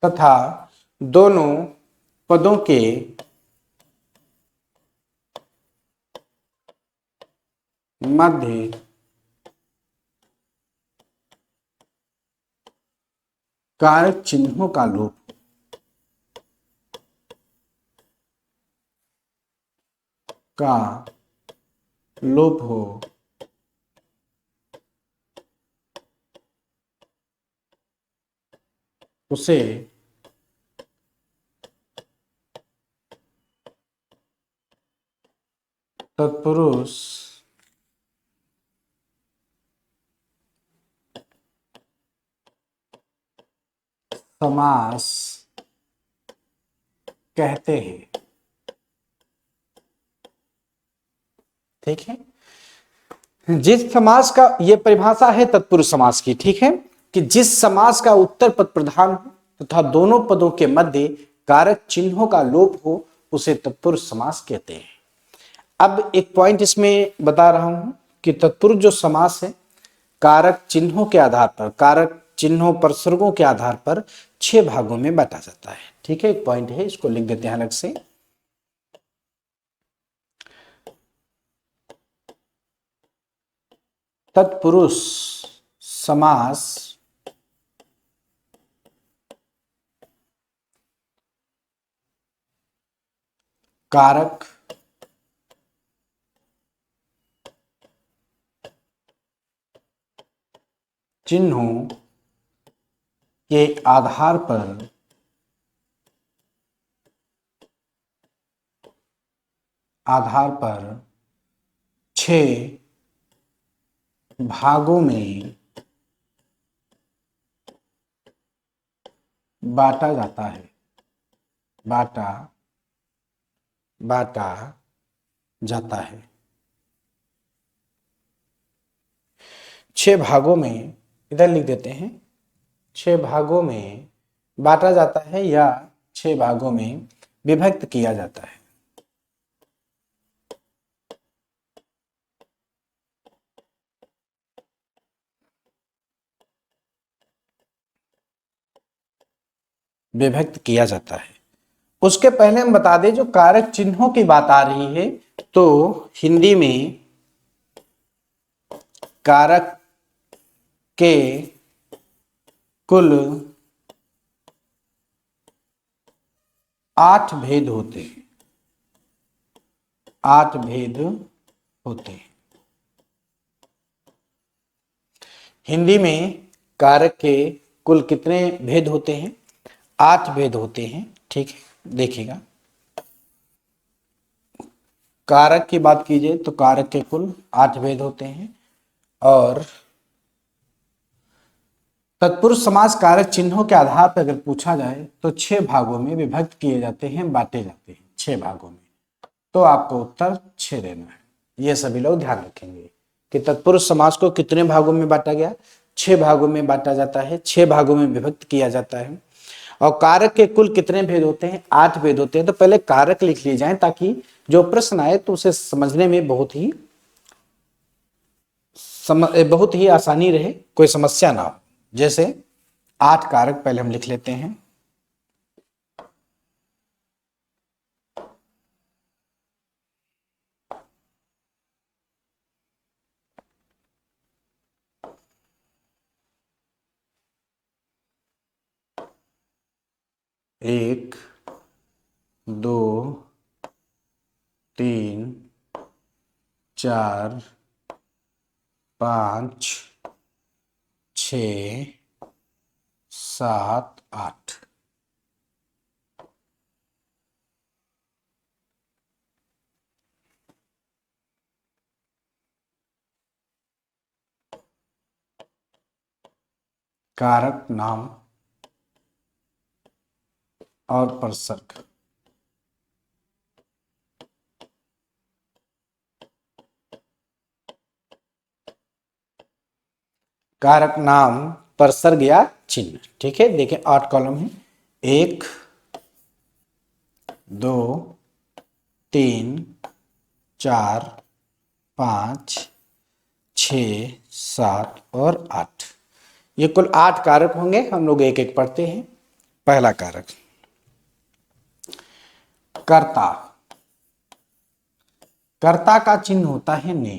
तथा दोनों पदों के मध्य कारक चिन्हों का लोप, हो, उसे तत्पुरुष समास कहते हैं, ठीक है। जिस समास का ये परिभाषा है तत्पुरुष समास की, ठीक है। कि जिस समास का उत्तर पद प्रधान हो तथा दोनों पदों के मध्य कारक चिन्हों का लोप हो उसे तत्पुरुष समास कहते हैं। अब एक पॉइंट इसमें बता रहा हूं कि तत्पुरुष जो समास है कारक चिन्हों के आधार पर, कारक चिन्हों परसर्गों के आधार पर 6 भागों में बांटा जाता है। ठीक है, एक पॉइंट है, इसको लिख देते हैं अलग से। तत्पुरुष समास कारक चिन्हों के आधार पर आधार पर 6 भागों में बांटा जाता है, बांटा जाता है। 6 भागों में, इधर लिख देते हैं, 6 भागों में बांटा जाता है या 6 भागों में विभक्त किया जाता है। विभक्त किया जाता है। उसके पहले हम बता दें, जो कारक चिन्हों की बात आ रही है तो हिंदी में कारक के कुल 8 भेद होते हैं, 8 भेद होते हैं। हिंदी में कारक के कुल कितने भेद होते हैं? 8 भेद होते हैं। ठीक है, देखिएगा, कारक की बात कीजिए तो कारक के कुल 8 भेद होते हैं और तत्पुरुष समास कारक चिन्हों के आधार पर अगर पूछा जाए तो 6 भागों में विभक्त किए जाते हैं, बांटे जाते हैं 6 भागों में। तो आपको उत्तर 6 देना है। ये सभी लोग ध्यान रखेंगे कि तत्पुरुष समास को कितने भागों में बांटा गया, 6 भागों में बांटा जाता है, 6 भागों में विभक्त किया जाता है। और कारक के कुल कितने भेद होते हैं? 8 भेद होते हैं। तो पहले कारक लिख लिए जाएं ताकि जो प्रश्न आए तो उसे समझने में बहुत ही आसानी रहे, कोई समस्या ना हो। जैसे 8 कारक पहले हम लिख लेते हैं। एक, 2, 3, 4, 5, 6, 7, 8। कारक नाम और परसर्ग। कारक नाम, परसर्ग या चिन्ह। ठीक है, देखिए 8 कॉलम है। 1, 2, 3, 4, 5, 6, 7 और 8। ये कुल 8 कारक होंगे। हम लोग एक एक पढ़ते हैं। पहला कारक कर्ता। कर्ता का चिन्ह होता है ने।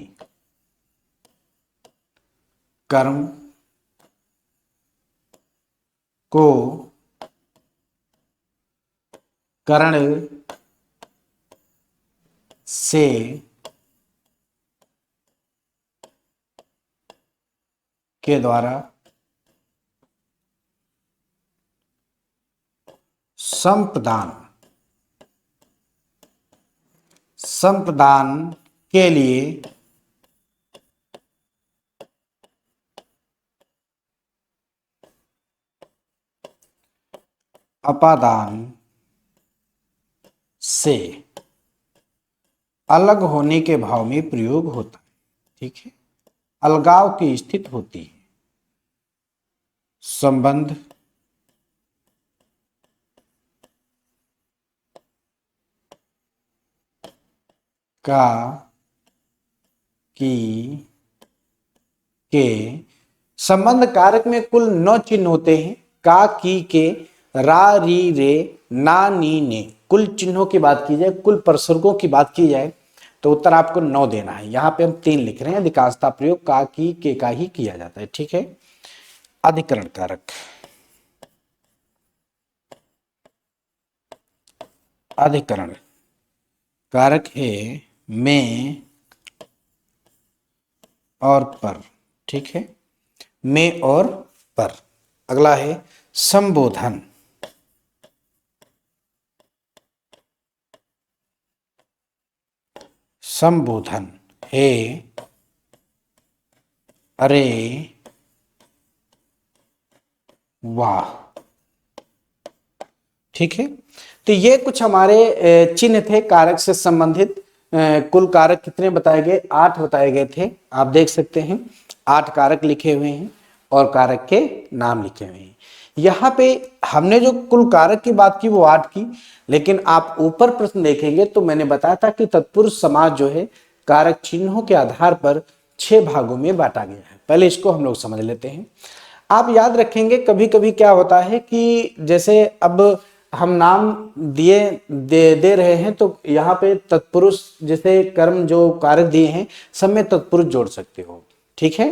कर्म को करण से के द्वारा संप्रदान के लिए अपादान से अलग होने के भाव में प्रयोग होता है। ठीक है, अलगाव की स्थिति होती है। संबंध का, की, के। संबंध कारक में कुल 9 चिन्ह होते हैं। का, की, के, रा, री, रे, ना, नी, ने। कुल चिन्हों की बात की जाए, कुल प्रसर्गों की बात की जाए तो उत्तर आपको 9 देना है। यहां पे हम 3 लिख रहे हैं। अधिकांशता प्रयोग का, की, के का ही किया जाता है। ठीक है। अधिकरण कारक, अधिकरण कारक है में और पर। ठीक है, में और पर। अगला है संबोधन, संबोधन है अरे वाह। ठीक है, तो ये कुछ हमारे चिन्ह थे कारक से संबंधित। कुल कारक कितने बताए गए? 8 बताए गए थे। आप देख सकते हैं 8 कारक लिखे हुए हैं और कारक के नाम लिखे हुए हैं। यहाँ पे हमने जो कुल कारक की बात की वो 8 की, लेकिन आप ऊपर प्रश्न देखेंगे तो मैंने बताया था कि तत्पुरुष समास जो है कारक चिन्हों के आधार पर 6 भागों में बांटा गया है। पहले इसको हम लोग समझ लेते हैं। आप याद रखेंगे कभी कभी क्या होता है कि जैसे अब हम नाम दे रहे हैं तो यहाँ पे तत्पुरुष जैसे कर्म जो कारक दिए हैं सब में तत्पुरुष जोड़ सकते हो। ठीक है,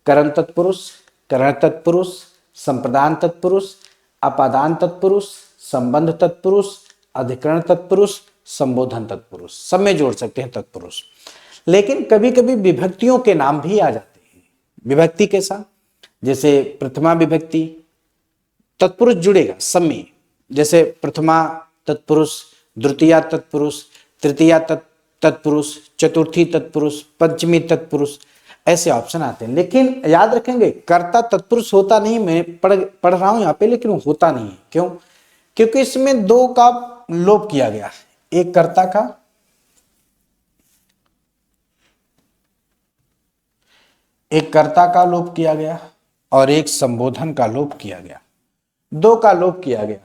करण तत्पुरुष, करण तत्पुरुष, संप्रदान तत्पुरुष, अपादान तत्पुरुष, संबंध तत्पुरुष, अधिकरण तत्पुरुष, संबोधन तत्पुरुष, सब में जोड़ सकते हैं तत्पुरुष। लेकिन कभी कभी विभक्तियों के नाम भी आ जाते हैं। विभक्ति के साथ जैसे प्रथमा विभक्ति, तत्पुरुष जुड़ेगा सब में। जैसे प्रथमा तत्पुरुष, द्वितीया तत्पुरुष, तृतीया तत्पुरुष, चतुर्थी तत्पुरुष, पंचमी तत्पुरुष, ऐसे ऑप्शन आते हैं। लेकिन याद रखेंगे कर्ता तत्पुरुष होता नहीं। मैं पढ़ रहा हूं यहाँ पे, लेकिन वो होता नहीं है। क्यों? क्योंकि इसमें 2 का लोप किया गया है। एक कर्ता का, एक कर्ता का लोप किया गया और एक संबोधन का लोप किया गया। 2 का लोप किया गया।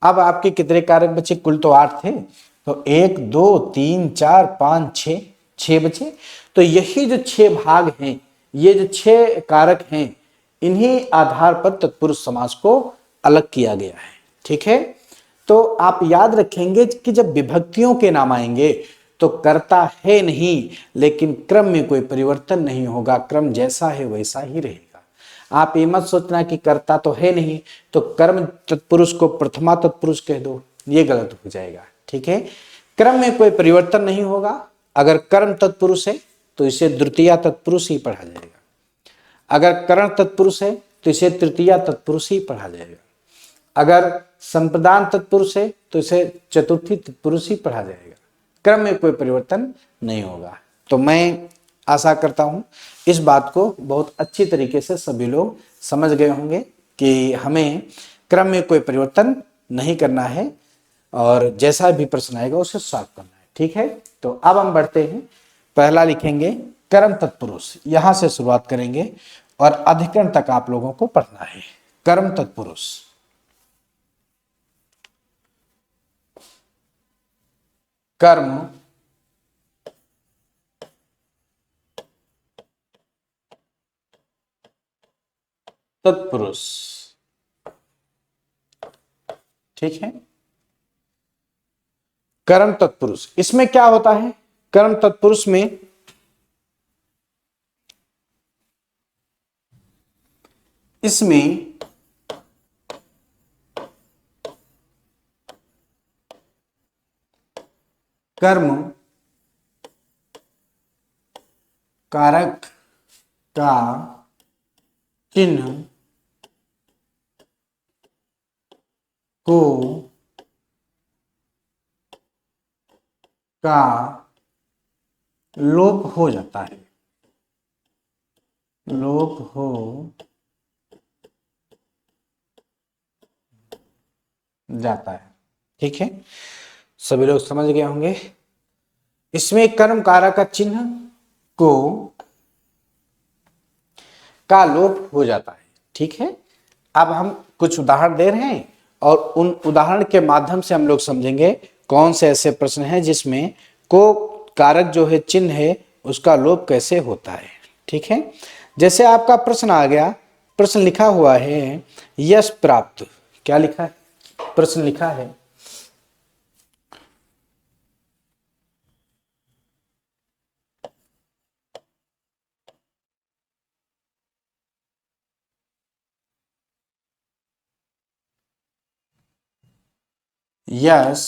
अब आपके कितने कारक बचे? कुल तो 8 थे, तो 1 2 3 4 5 6, 6 बचे। तो यही जो 6 भाग हैं, ये जो 6 कारक हैं, इन्हीं आधार पर तत्पुरुष समास को अलग किया गया है। ठीक है, तो आप याद रखेंगे कि जब विभक्तियों के नाम आएंगे तो कर्ता है नहीं, लेकिन क्रम में कोई परिवर्तन नहीं होगा। क्रम जैसा है वैसा ही रहेगा। आप ये मत सोचना कि कर्ता तो है नहीं तो कर्म तत्पुरुष को प्रथमा तत्पुरुष कह दो, ये गलत हो जाएगा। ठीक है, क्रम में कोई परिवर्तन नहीं होगा। अगर कर्म तत्पुरुष है तो इसे द्वितीया तत्पुरुष ही पढ़ा जाएगा। अगर करण तत्पुरुष है तो इसे तृतीया तत्पुरुष ही पढ़ा जाएगा। अगर संप्रदान तत्पुरुष है तो इसे चतुर्थी तत्पुरुष ही पढ़ा जाएगा। क्रम में कोई परिवर्तन नहीं होगा। तो मैं आशा करता हूं इस बात को बहुत अच्छी तरीके से सभी लोग समझ गए होंगे कि हमें क्रम में कोई परिवर्तन नहीं करना है और जैसा भी प्रश्न आएगा उसे सॉल्व करना है। ठीक है, तो अब हम बढ़ते हैं। पहला लिखेंगे कर्म तत्पुरुष, यहां से शुरुआत करेंगे और अधिकरण तक आप लोगों को पढ़ना है। कर्म तत्पुरुष, कर्म तत्पुरुष। ठीक है, कर्म तत्पुरुष, इसमें क्या होता है? कर्म तत्पुरुष में इसमें कर्म कारक का चिन्ह को का लोप हो जाता है, लोप हो जाता है। ठीक है, सभी लोग समझ गए होंगे। इसमें कर्म कारक का चिन्ह को का लोप हो जाता है। ठीक है, अब हम कुछ उदाहरण दे रहे हैं और उन उदाहरण के माध्यम से हम लोग समझेंगे कौन से ऐसे प्रश्न हैं जिसमें को कारक जो है चिन्ह है उसका लोप कैसे होता है। ठीक है, जैसे आपका प्रश्न आ गया, प्रश्न लिखा हुआ है यश प्राप्त। क्या लिखा है? प्रश्न लिखा है यश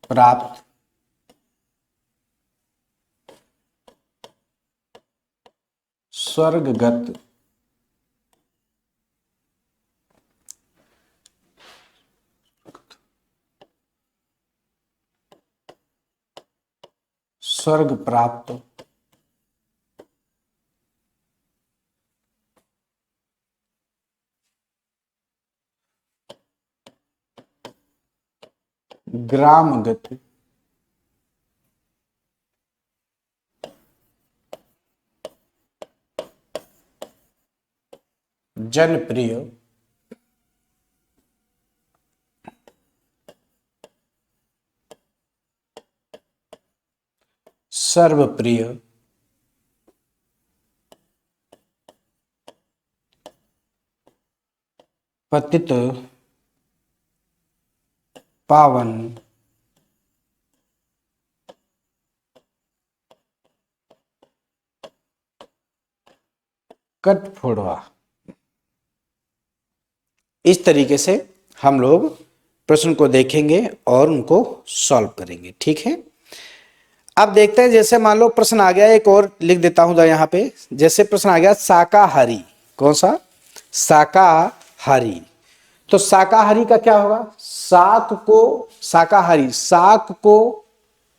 प्राप्त स्वर्गगत स्वर्ग प्राप्त ग्रामगत जनप्रिय सर्वप्रिय पतित पावन कटफोड़वा। इस तरीके से हम लोग प्रश्न को देखेंगे और उनको सॉल्व करेंगे। ठीक है, अब देखते हैं, जैसे मान लो प्रश्न आ गया, एक और लिख देता हूं यहाँ पे। जैसे प्रश्न आ गया शाकाहारी, कौन सा? शाकाहारी। तो शाकाहारी का क्या होगा? शाक को, शाकाहारी शाक को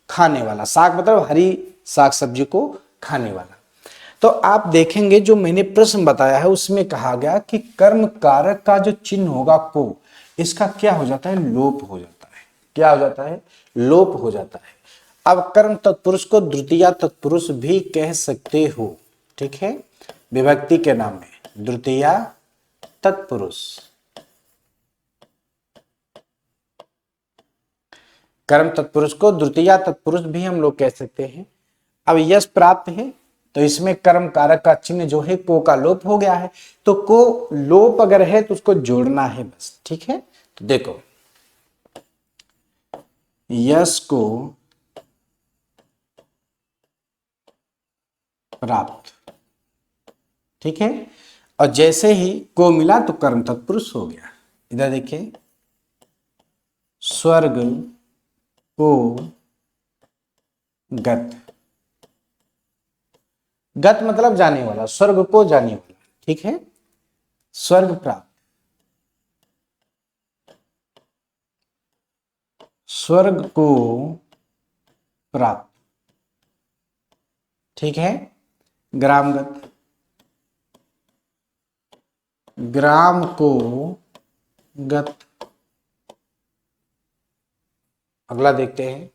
खाने वाला, शाक मतलब हरी साग सब्जी को खाने वाला। तो आप देखेंगे जो मैंने प्रश्न बताया है उसमें कहा गया कि कर्म कारक का जो चिन्ह होगा को, इसका क्या हो जाता है? लोप हो जाता है। क्या हो जाता है? लोप हो जाता है। अब कर्म तत्पुरुष को द्वितीया तत्पुरुष भी कह सकते हो। ठीक है, विभक्ति के नाम में द्वितीया तत्पुरुष। कर्म तत्पुरुष को द्वितीया तत्पुरुष भी हम लोग कह सकते हैं। अब यश प्राप्त है तो इसमें कर्म कारक का चिन्ह जो है को का लोप हो गया है, तो को लोप अगर है तो उसको जोड़ना है बस। ठीक है, तो देखो यश को प्राप्त, ठीक है, और जैसे ही को मिला तो कर्म तत्पुरुष हो गया। इधर देखिए स्वर्ग को गत, गत मतलब जाने वाला, स्वर्ग को जाने वाला। ठीक है, स्वर्ग प्राप्त, स्वर्ग को प्राप्त। ठीक है, ग्रामगत, ग्राम को गत। अगला देखते हैं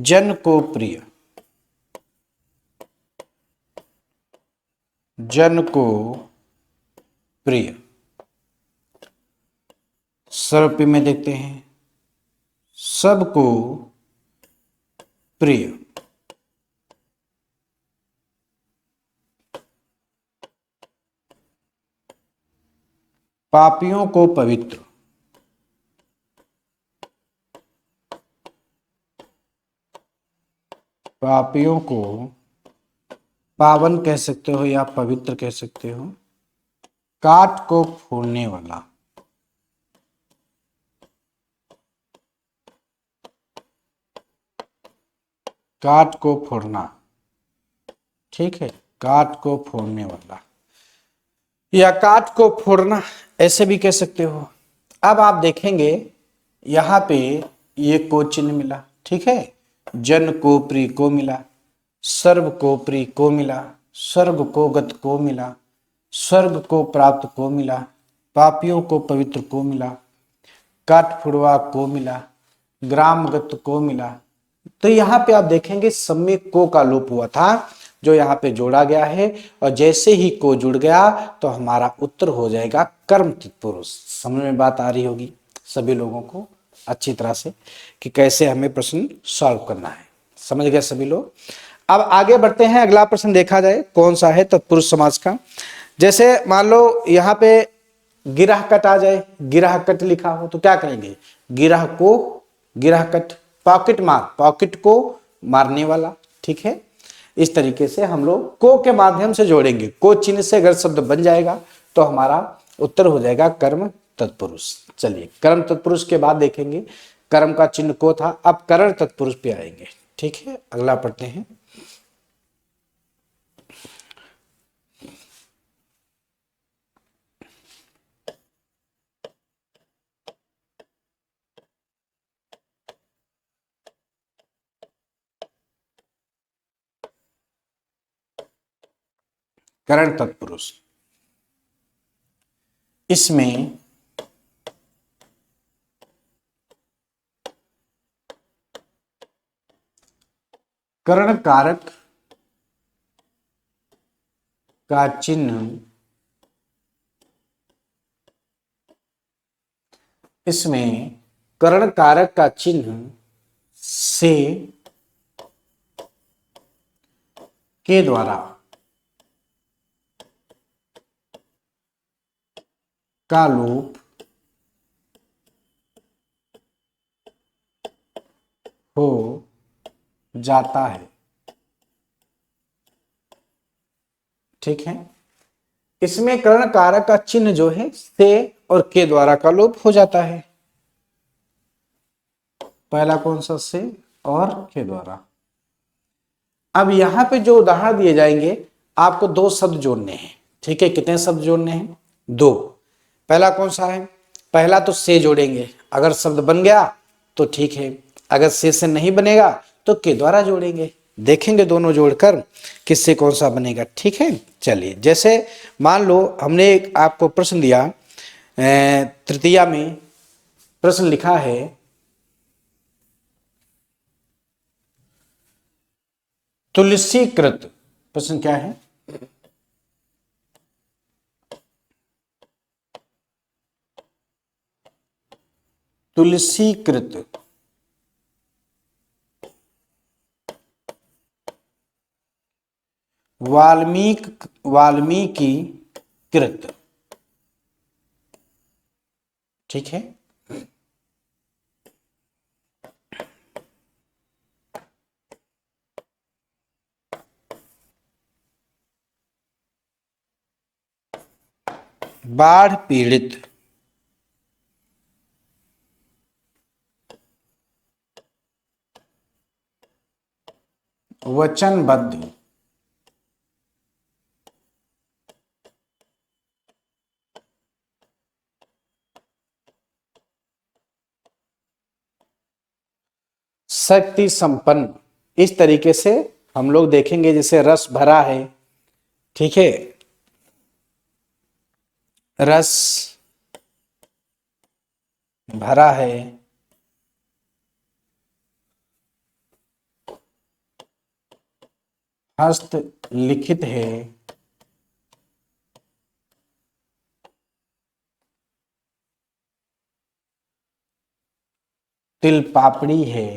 जन को प्रिय, जन को प्रिय। सर्वप्रिय में देखते हैं सबको प्रिय। पापियों को पवित्र, पापियों को पावन कह सकते हो या पवित्र कह सकते हो। काट को फोड़ने वाला, काट को फोड़ना। ठीक है, काट को फोड़ने वाला या काट को फोड़ना ऐसे भी कह सकते हो। अब आप देखेंगे यहां पे ये को चिन्ह मिला। ठीक है, जन को प्रिय को मिला, सर्व को प्रिय को मिला, स्वर्ग को गत को मिला, स्वर्ग को प्राप्त को मिला, पापियों को पवित्र को मिला, काट फुड़वा को मिला, ग्रामगत को मिला। तो यहां पे आप देखेंगे सब में को का लोप हुआ था। जो यहाँ पे जोड़ा गया है, और जैसे ही को जुड़ गया तो हमारा उत्तर हो जाएगा कर्म तत्पुरुष। समझ में बात आ रही होगी सभी लोगों को अच्छी तरह से कि कैसे हमें प्रश्न सॉल्व करना है। समझ गए सभी लोग। अब आगे बढ़ते हैं, अगला प्रश्न देखा जाए कौन सा है तत्पुरुष समास का। जैसे मान लो यहाँ पे गिरह कट आ जाए, गिरह कट लिखा हो तो क्या करेंगे, गिरह को, गिरह कट पॉकेट मार, पॉकेट को मारने वाला, ठीक है। इस तरीके से हम लोग को के माध्यम से जोड़ेंगे, को चिन्ह से अगर शब्द बन जाएगा तो हमारा उत्तर हो जाएगा कर्म तत्पुरुष। चलिए कर्म तत्पुरुष के बाद देखेंगे, कर्म का चिन्ह को था, अब करण तत्पुरुष पे आएंगे, ठीक है। अगला पढ़ते हैं। करण तत्पुरुष, इसमें करण कारक का चिन्ह, इसमें करण कारक का चिन्ह से के द्वारा का लोप हो जाता है, ठीक है। इसमें करण कारक का चिन्ह जो है से और के द्वारा का लोप हो जाता है। पहला कौन सा, से और के द्वारा। अब यहां पे जो उदाहरण दिए जाएंगे आपको दो शब्द जोड़ने हैं, ठीक है। कितने शब्द जोड़ने हैं, दो। पहला कौन सा है, पहला तो से जोड़ेंगे, अगर शब्द बन गया तो ठीक है, अगर से नहीं बनेगा तो के द्वारा जोड़ेंगे। देखेंगे दोनों जोड़कर किससे कौन सा बनेगा, ठीक है। चलिए जैसे मान लो हमने एक आपको प्रश्न दिया, तृतीया में प्रश्न लिखा है, तुलसीकृत। प्रश्न क्या है, तुलसीकृत वाल्मीकि कृत, ठीक है। बाढ़ पीड़ित वचनबद्ध शक्ति संपन्न। इस तरीके से हम लोग देखेंगे, जैसे रस भरा है, ठीक है, रस भरा है, हस्त लिखित है, तिल पापड़ी है,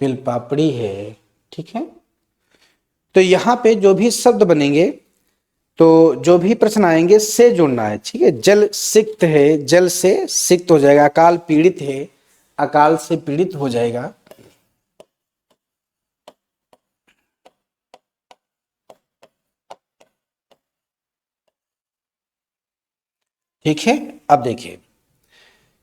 तिल पापड़ी है, ठीक है। तो यहां पे जो भी शब्द बनेंगे, तो जो भी प्रश्न आएंगे से जोड़ना है, ठीक है। जल सिक्त है, जल से सिक्त हो जाएगा। अकाल पीड़ित है, अकाल से पीड़ित हो जाएगा, ठीक है। अब देखिए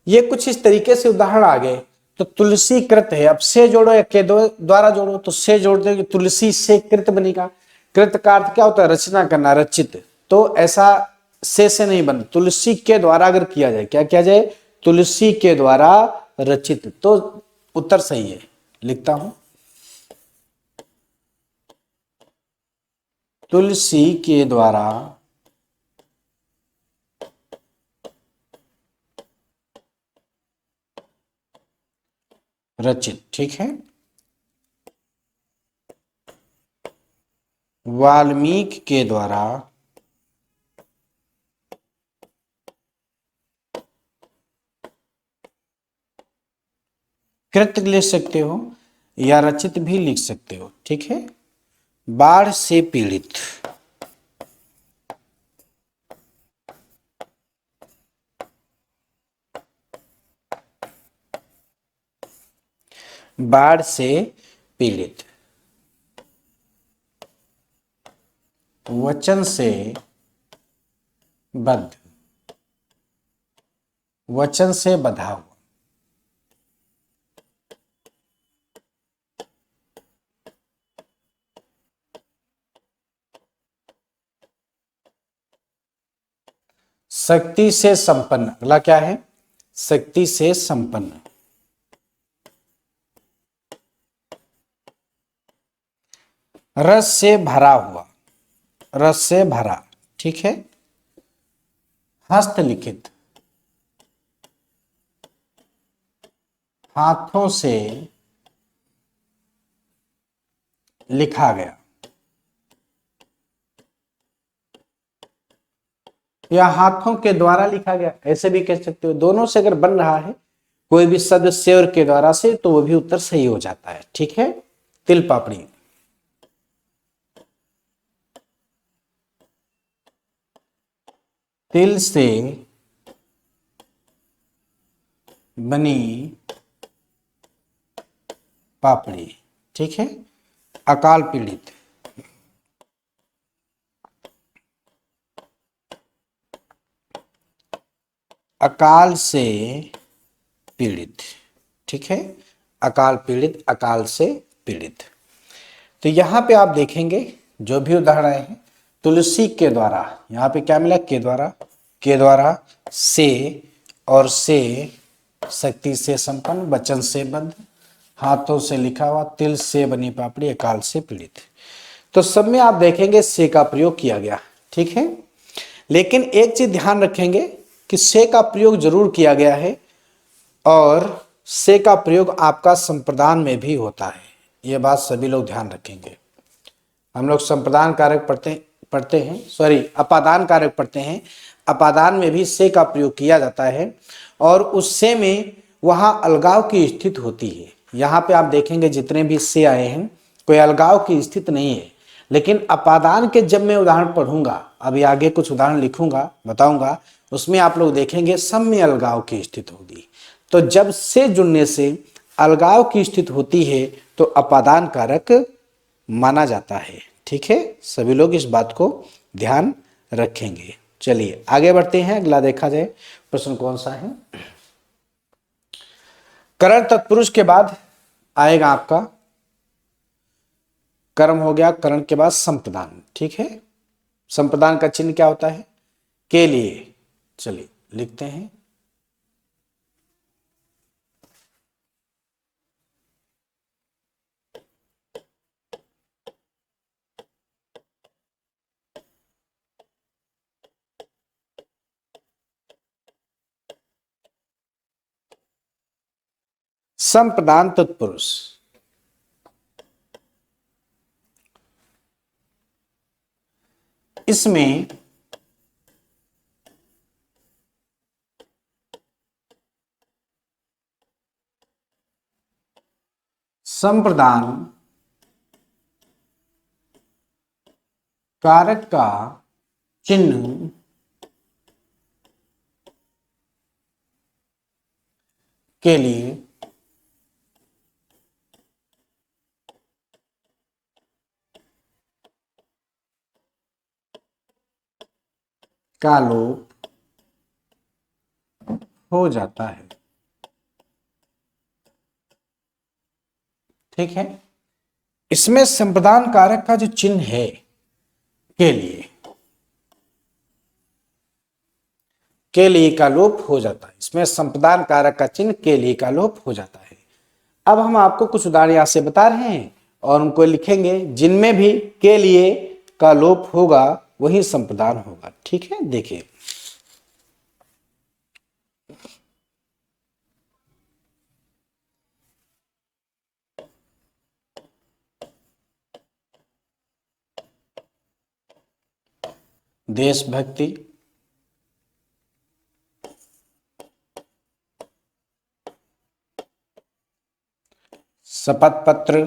ये कुछ इस तरीके से उदाहरण आ गए। तो तुलसी कृत है, अब से जोड़ो या के द्वारा जोड़ो, तो से जोड़ दो, तुलसी से कृत बनेगा। कृत का अर्थ क्या होता है, रचना करना, रचित। तो ऐसा से नहीं बन, तुलसी के द्वारा अगर किया जाए, क्या किया जाए, तुलसी के द्वारा रचित, तो उत्तर सही है। लिखता हूं, तुलसी के द्वारा रचित, ठीक है। वाल्मीकि के द्वारा कृत लिख सकते हो या रचित भी लिख सकते हो, ठीक है। बाढ़ से पीड़ित, बाढ़ से पीड़ित, वचन से बद्ध, वचन से बधा हुआ, शक्ति से संपन्न, अगला क्या है, शक्ति से संपन्न, रस से भरा हुआ, रस से भरा, ठीक है। हस्तलिखित, हाथों से लिखा गया, या हाथों के द्वारा लिखा गया, ऐसे भी कह सकते हो। दोनों से अगर बन रहा है कोई भी शब्द से और के द्वारा से, तो वो भी उत्तर सही हो जाता है, ठीक है। तिल पापड़ी, तिल से बनी पापड़ी, ठीक है। अकाल पीड़ित, अकाल से पीड़ित, ठीक है। अकाल पीड़ित, अकाल से पीड़ित। तो यहां पे आप देखेंगे जो भी उदाहरण आए हैं, तुलसी के द्वारा, यहां पे क्या मिला, के द्वारा से, और से शक्ति से संपन्न, वचन से बद्ध, हाथों से लिखा हुआ, तिल से बनी पापड़ी, अकाल से पीड़ित। तो सब में आप देखेंगे से का प्रयोग किया गया, ठीक है। लेकिन एक चीज ध्यान रखेंगे कि से का प्रयोग जरूर किया गया है, और से का प्रयोग आपका संप्रदान में भी होता है, ये बात सभी लोग ध्यान रखेंगे। हम लोग संप्रदान कारक पढ़ते हैं, सॉरी अपादान कारक पढ़ते हैं, अपादान में भी से का प्रयोग किया जाता है, और उस से में वहां अलगाव की स्थिति होती है। यहाँ पे आप देखेंगे जितने भी से आए हैं, कोई अलगाव की स्थिति नहीं है। लेकिन अपादान के जब मैं उदाहरण पढ़ूंगा, अभी आगे कुछ उदाहरण लिखूंगा, बताऊंगा, उसमें आप लोग देखेंगे सब में अलगाव की स्थिति होगी। तो जब से जुड़ने से अलगाव की स्थिति होती है तो अपादान कारक माना जाता है, ठीक है। सभी लोग इस बात को ध्यान रखेंगे। चलिए आगे बढ़ते हैं, अगला देखा जाए प्रश्न कौन सा है। करण तत्पुरुष के बाद आएगा आपका, कर्म हो गया, करण के बाद संप्रदान, ठीक है। संप्रदान का चिन्ह क्या होता है, के लिए। चलिए लिखते हैं, संप्रदान तत्पुरुष। इसमें संप्रदान कारक का चिन्ह के लिए का लोप हो जाता है, ठीक है। इसमें संप्रदान कारक का जो चिन्ह है के लिए का लोप हो जाता है। इसमें संप्रदान कारक का चिन्ह के लिए का लोप हो जाता है। अब हम आपको कुछ उदाहरण यहां से बता रहे हैं और उनको लिखेंगे, जिनमें भी के लिए का लोप होगा वही संप्रदान होगा, ठीक है। देखिए देशभक्ति, शपथ पत्र,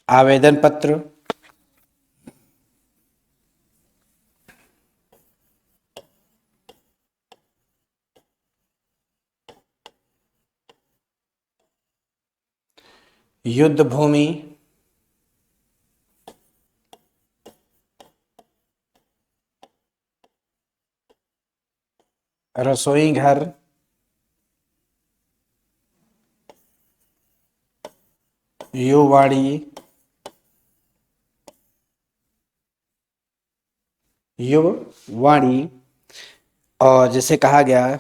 आवेदन पत्र, युद्ध भूमि, रसोई घर, युवाणी, युवाणी, और जैसे कहा गया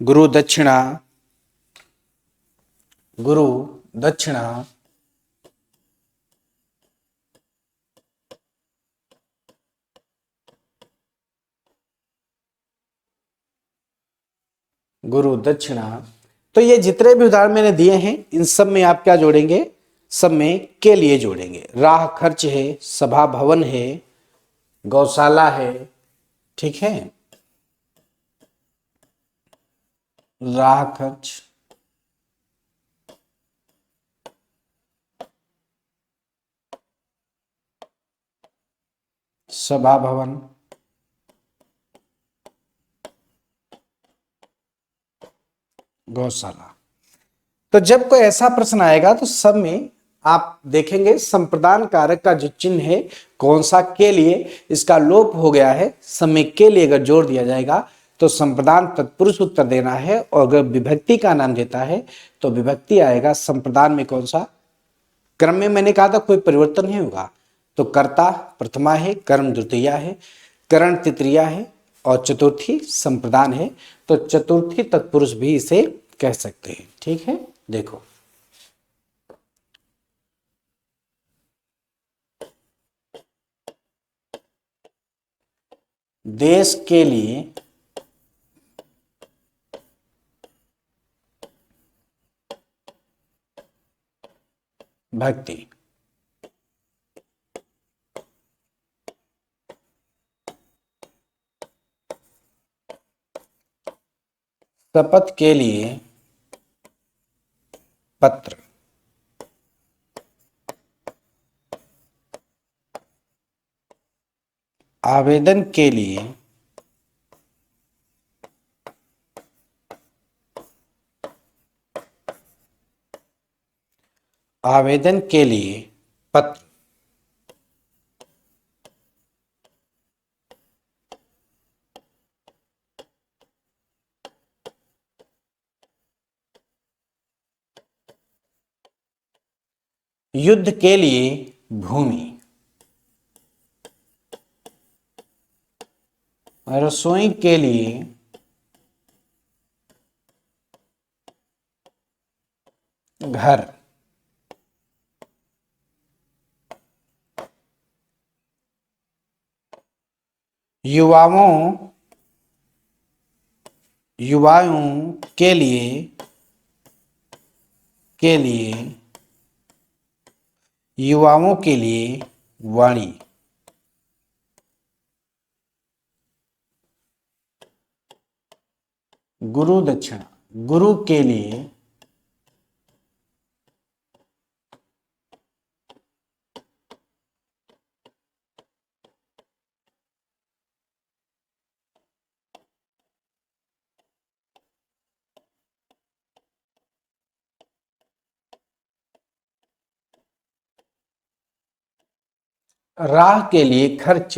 गुरु दक्षिणा, गुरु दक्षिणा, गुरु दक्षिणा। तो ये जितने भी उदाहरण मैंने दिए हैं इन सब में आप क्या जोड़ेंगे, सब में के लिए जोड़ेंगे। राह खर्च है, सभा भवन है, गौशाला है, ठीक है, राह खर्च, सभा भवन, गौशाला। तो जब कोई ऐसा प्रश्न आएगा तो सब में आप देखेंगे संप्रदान कारक का जो चिन्ह है कौन सा के लिए, इसका लोप हो गया है, सब में के लिए अगर जोड़ दिया जाएगा तो संप्रदान तत्पुरुष उत्तर देना है, और अगर विभक्ति का नाम देता है तो विभक्ति आएगा। संप्रदान में कौन सा क्रम में, मैंने कहा था कोई परिवर्तन नहीं होगा, तो कर्ता प्रथमा है, कर्म द्वितीया है, करण तृतीया है और चतुर्थी संप्रदान है। तो चतुर्थी तत्पुरुष भी इसे कह सकते हैं, ठीक है। देखो देश के लिए भक्ति, शपथ के लिए पत्र, आवेदन के लिए पत्र, युद्ध के लिए भूमि, रसोई के लिए घर, युवाओं के लिए युवाओं के लिए वाणी, गुरु दक्षिणा, गुरु के लिए राह के लिए खर्च,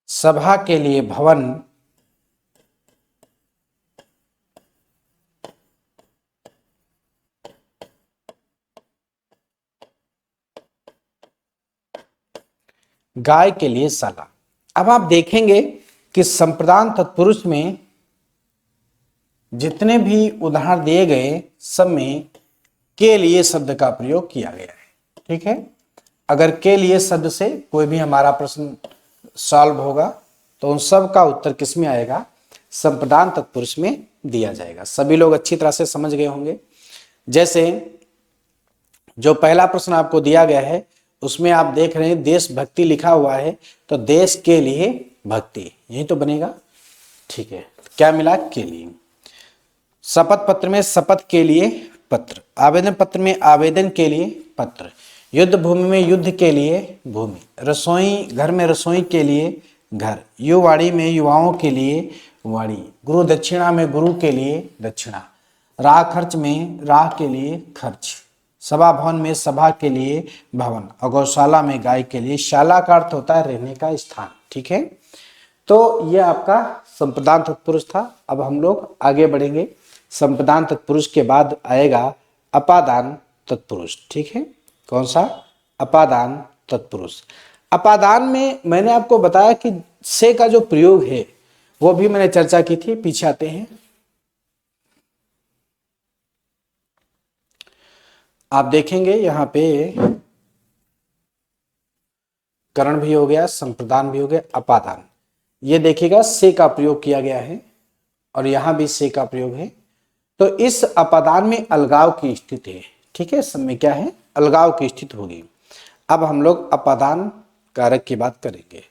सभा के लिए भवन, गाय के लिए साला। अब आप देखेंगे कि संप्रदान तत्पुरुष में जितने भी उदाहरण दिए गए सब में के लिए शब्द का प्रयोग किया गया है, ठीक है। अगर के लिए शब्द से कोई भी हमारा प्रश्न सॉल्व होगा तो उन सब का उत्तर किस में आएगा, संप्रदान तत्पुरुष में दिया जाएगा। सभी लोग अच्छी तरह से समझ गए होंगे। जैसे जो पहला प्रश्न आपको दिया गया है उसमें आप देख रहे हैं देशभक्ति लिखा हुआ है, तो देश के लिए भक्ति यही तो बनेगा। ठीक है, क्या मिला, के लिए। शपथ पत्र में शपथ के लिए पत्र, आवेदन पत्र में आवेदन के लिए पत्र, युद्ध भूमि में युद्ध के लिए भूमि, रसोई घर में रसोई के लिए घर, युवाड़ी में युवाओं के लिए वाड़ी, गुरु दक्षिणा में गुरु के लिए दक्षिणा, राह खर्च में राह के लिए खर्च, सभा भवन में सभा के लिए भवन, और गौशाला में गाय के लिए। शाला का अर्थ होता है रहने का स्थान। ठीक है, तो यह आपका संप्रदान तत्पुरुष था। अब हम लोग आगे बढ़ेंगे। संप्रदान तत्पुरुष के बाद आएगा अपादान तत्पुरुष। ठीक है, कौन सा, अपादान तत्पुरुष। अपादान में मैंने आपको बताया कि से का जो प्रयोग है वो भी मैंने चर्चा की थी, पीछे आते हैं। आप देखेंगे यहां पे करण भी हो गया, संप्रदान भी हो गया, अपादान। ये देखिएगा से का प्रयोग किया गया है और यहां भी से का प्रयोग है। तो इस अपादान में अलगाव की स्थिति है। ठीक है, सब में क्या है, अलगाव की स्थिति होगी। अब हम लोग अपादान कारक की बात करेंगे।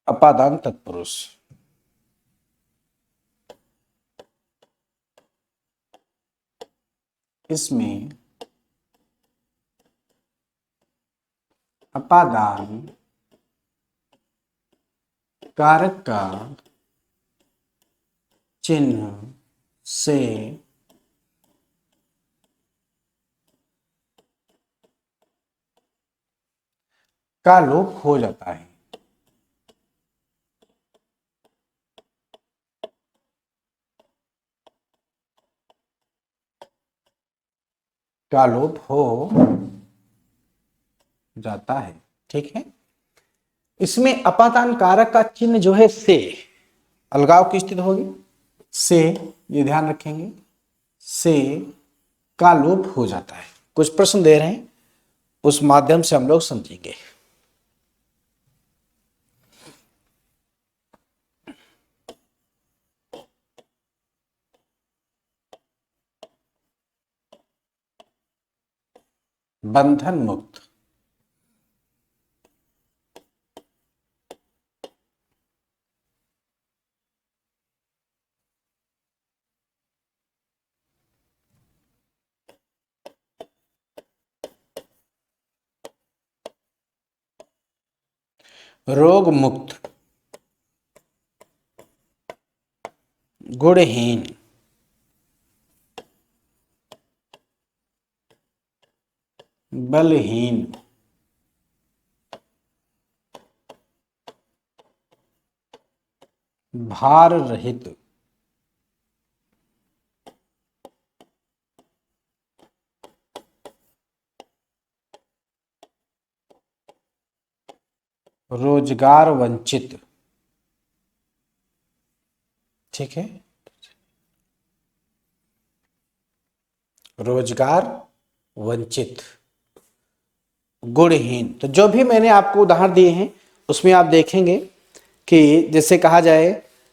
अपादान तत्पुरुष, इसमें अपादान कारक का चिन्ह से का लोप हो जाता है। का लोप हो जाता है। ठीक है, इसमें अपादान कारक का चिन्ह जो है से, अलगाव की स्थिति होगी से, ये ध्यान रखेंगे, से का लोप हो जाता है। कुछ प्रश्न दे रहे हैं, उस माध्यम से हम लोग समझेंगे। बंधन मुक्त, रोग मुक्त, गुणहीन, बलहीन, भार रहित, रोजगार वंचित। ठीक है, रोजगार वंचित, गुणहीन। तो जो भी मैंने आपको उदाहरण दिए हैं उसमें आप देखेंगे कि जैसे कहा जाए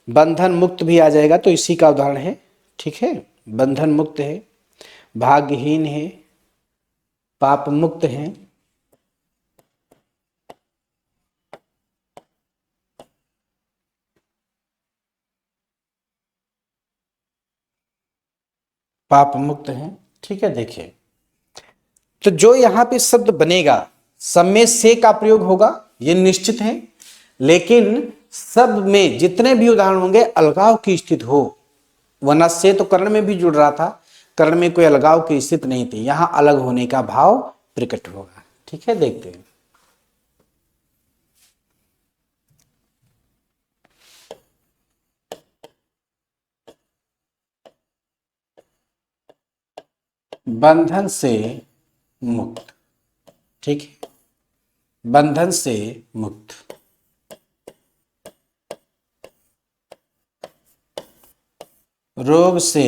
बंधन मुक्त भी आ जाएगा, तो इसी का उदाहरण है। ठीक है, बंधन मुक्त है, भाग्यहीन है, पाप मुक्त है, पाप मुक्त है। ठीक है, देखिए तो जो यहां पे शब्द बनेगा सब में से का प्रयोग होगा, ये निश्चित है। लेकिन सब में जितने भी उदाहरण होंगे अलगाव की स्थिति हो, वरना से तो कर्ण में भी जुड़ रहा था, कर्ण में कोई अलगाव की स्थिति नहीं थी, यहां अलग होने का भाव प्रकट होगा। ठीक है, देखते हैं। बंधन से मुक्त। ठीक है, बंधन से मुक्त। रोग से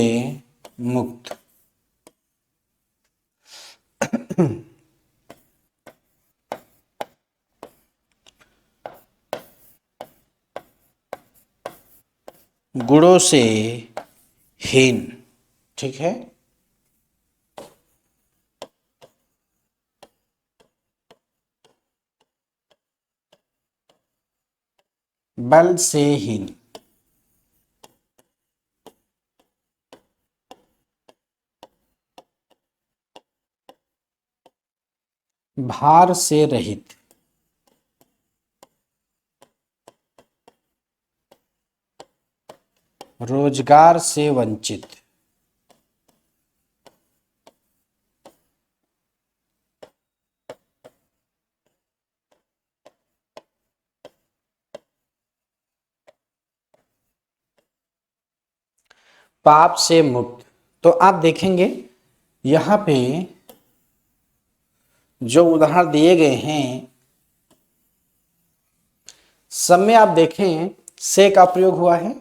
मुक्त। गुणों से हीन। ठीक है, बल से हीन। भार से रहित। रोजगार से वंचित। पाप से मुक्त। तो आप देखेंगे यहां पे जो उदाहरण दिए गए हैं, सब में आप देखें से का प्रयोग हुआ है,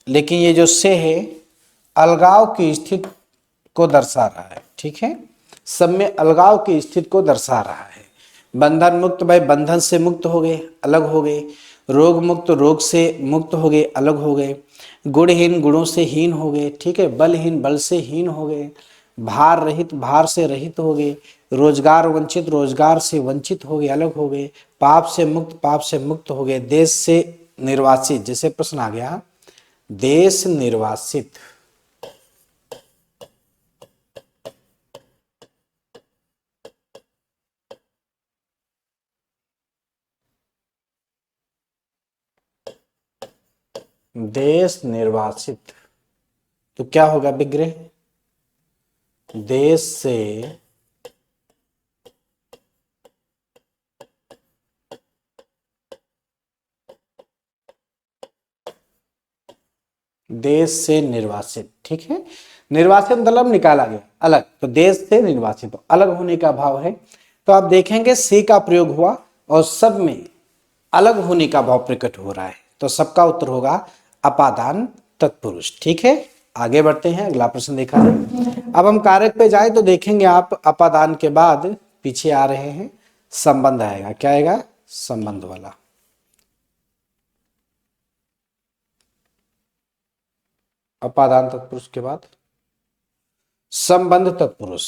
लेकिन ये जो से है अलगाव की स्थिति को दर्शा रहा है। ठीक है, सब में अलगाव की स्थिति को दर्शा रहा है। बंधन मुक्त भाई बंधन से मुक्त हो गए, अलग हो गए। रोग मुक्त रोग से मुक्त हो गए, अलग हो गए। गुणहीन गुणों से हीन हो गए। ठीक है, बलहीन बल से हीन हो गए। भार रहित भार से रहित हो गए। रोजगार वंचित रोजगार से वंचित हो गए, अलग हो गए। पाप से मुक्त पाप से मुक्त हो गए। देश से निर्वासित, जैसे प्रश्न आ गया देश निर्वासित। देश निर्वासित तो क्या होगा विग्रह? देश से देश से निर्वासित। ठीक है, निर्वासित मतलब निकाला गया, अलग। तो देश से निर्वासित अलग होने का भाव है। तो आप देखेंगे से का प्रयोग हुआ और सब में अलग होने का भाव प्रकट हो रहा है। तो सबका उत्तर होगा अपादान तत्पुरुष। ठीक है, आगे बढ़ते हैं, अगला प्रश्न देखा जाए। अब हम कारक पे जाए तो देखेंगे आप अपादान के बाद पीछे आ रहे हैं संबंध आएगा। क्या आएगा? संबंध वाला। अपादान तत्पुरुष के बाद संबंध तत्पुरुष।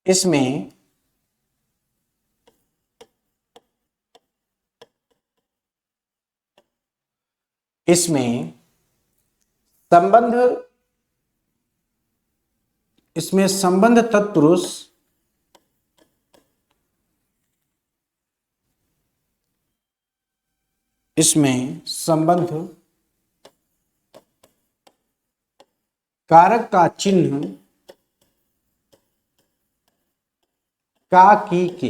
इसमें इसमें संबंध इसमें संबंध तत्पुरुष इसमें संबंध कारक का चिन्ह का की के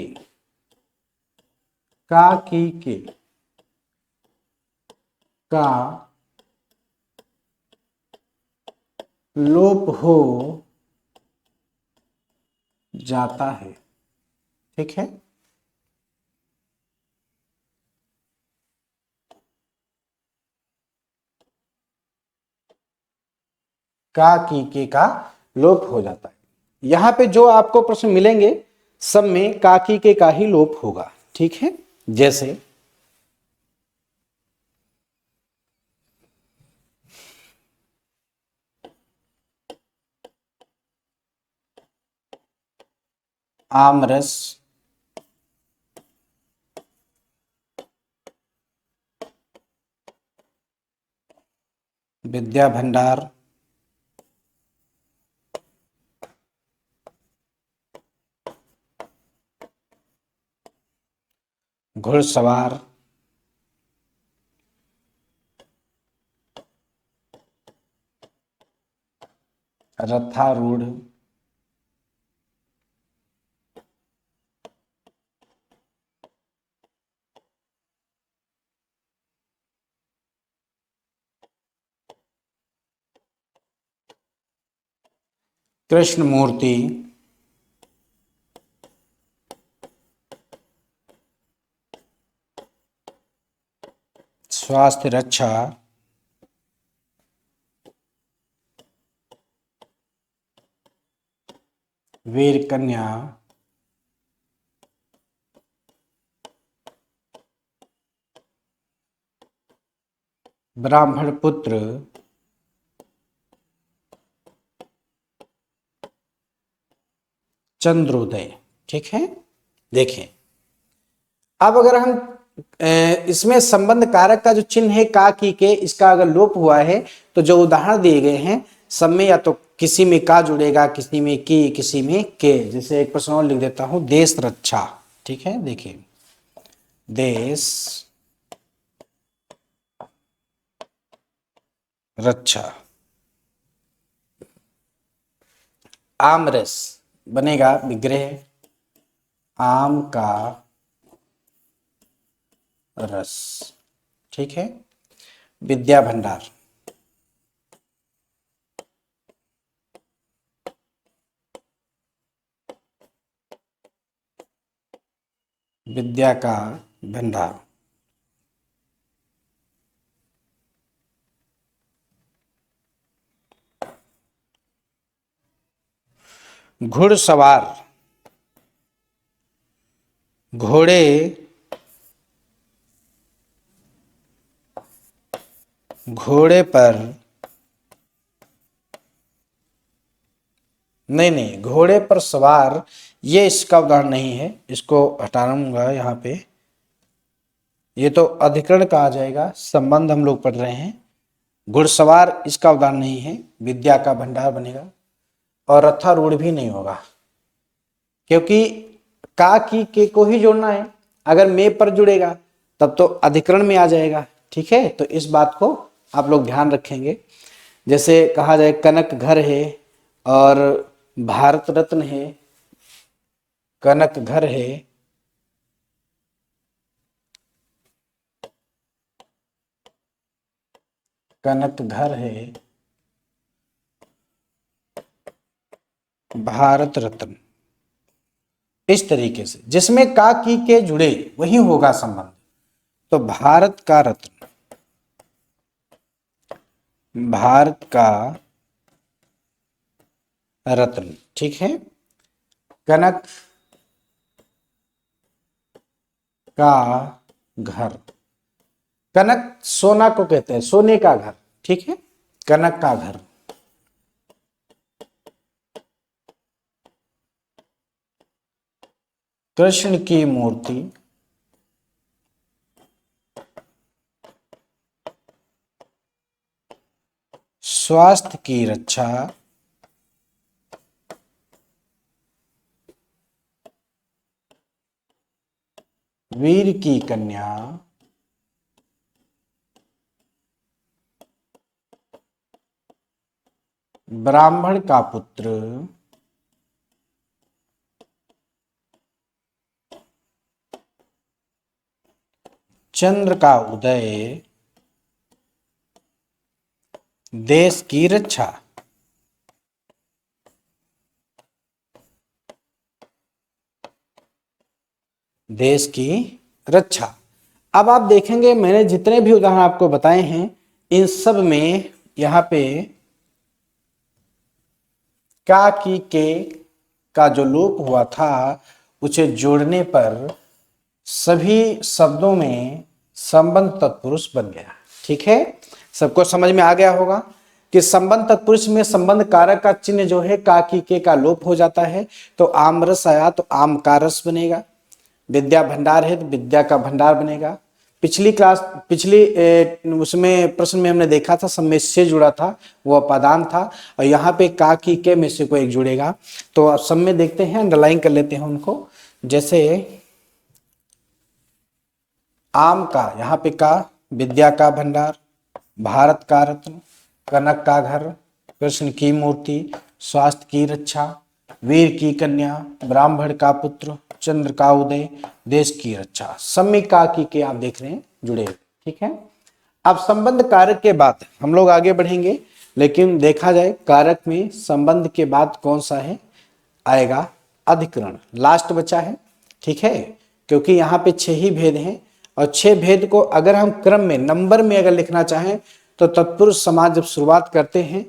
का लोप हो जाता है। ठीक है, का की के का लोप हो जाता है। यहां पे जो आपको प्रश्न मिलेंगे सब में का की के का ही लोप होगा। ठीक है, जैसे आमरस, विद्या भंडार, घुड़सवार, रथारूढ़, कृष्ण मूर्ति, स्वास्थ्य रक्षा, वीर कन्या, ब्राह्मण पुत्र, चंद्रोदय। ठीक है, देखें अब अगर हम इसमें संबंध कारक का जो चिन्ह है का की के, इसका अगर लोप हुआ है तो जो उदाहरण दिए गए हैं सब में या तो किसी में का जुड़ेगा, किसी में की, किसी में के। जैसे एक प्रश्न और लिख देता हूं, देश रक्षा। ठीक है, देखिए देश रक्षा, आमरस बनेगा विग्रह, आम का रस। ठीक है, विद्या भंडार, विद्या का भंडार। घुड़सवार, घोड़े, घोड़े पर, नहीं घोड़े पर सवार, ये इसका उदाहरण नहीं है, इसको हटाऊंगा यहाँ पे। ये तो अधिकरण का आ जाएगा, संबंध हम लोग पढ़ रहे हैं। घुड़सवार इसका उदाहरण नहीं है, विद्या का भंडार बनेगा। और रथारूढ़ भी नहीं होगा, क्योंकि का की के को ही जोड़ना है। अगर में पर जुड़ेगा तब तो अधिकरण में आ जाएगा। ठीक है, तो इस बात को आप लोग ध्यान रखेंगे। जैसे कहा जाए कनक घर है और भारत रत्न है, कनक घर है, कनक घर है, भारत रत्न, इस तरीके से जिसमें का की के जुड़े वही होगा संबंध। तो भारत का रत्न, भारत का रत्न। ठीक है, कनक का घर, कनक सोना को कहते हैं, सोने का घर। ठीक है, कनक का घर। कृष्ण की मूर्ति, स्वास्थ्य की रक्षा, वीर की कन्या, ब्राह्मण का पुत्र, चंद्र का उदय, देश की रक्षा। देश की रक्षा। अब आप देखेंगे मैंने जितने भी उदाहरण आपको बताए हैं इन सब में यहां पे का की के का जो लोप हुआ था उसे जोड़ने पर सभी शब्दों में संबंध तत्पुरुष बन गया। ठीक है, सबको समझ में आ गया होगा कि संबंध तत्पुरुष में संबंध कारक का चिन्ह जो है का की के का लोप हो जाता है। तो आम रस आया तो आम का रस बनेगा, विद्या भंडार है तो विद्या का भंडार बनेगा। पिछली उसमें प्रश्न में हमने देखा था सब में से जुड़ा था, वो अपादान था। और यहाँ पे का की के में से कोई एक जुड़ेगा। तो अब सब में देखते हैं, अंडरलाइन कर लेते हैं उनको। जैसे आम का, यहाँ पे का, विद्या का भंडार, भारत का रत्न, कनक का घर, कृष्ण की मूर्ति, स्वास्थ्य की रक्षा, वीर की कन्या, ब्राह्मण का पुत्र, चंद्र का उदय, देश की रक्षा। सम्यक काकी के आप देख रहे हैं जुड़े हुए, ठीक है। अब संबंध कारक के बाद हम लोग आगे बढ़ेंगे, लेकिन देखा जाए कारक में संबंध के बाद कौन सा है आएगा, अधिकरण लास्ट बचा है, ठीक है। क्योंकि यहाँ पे 6 ही भेद हैं और 6 भेद को अगर हम क्रम में नंबर में अगर लिखना चाहें तो तत्पुरुष समास जब शुरुआत करते हैं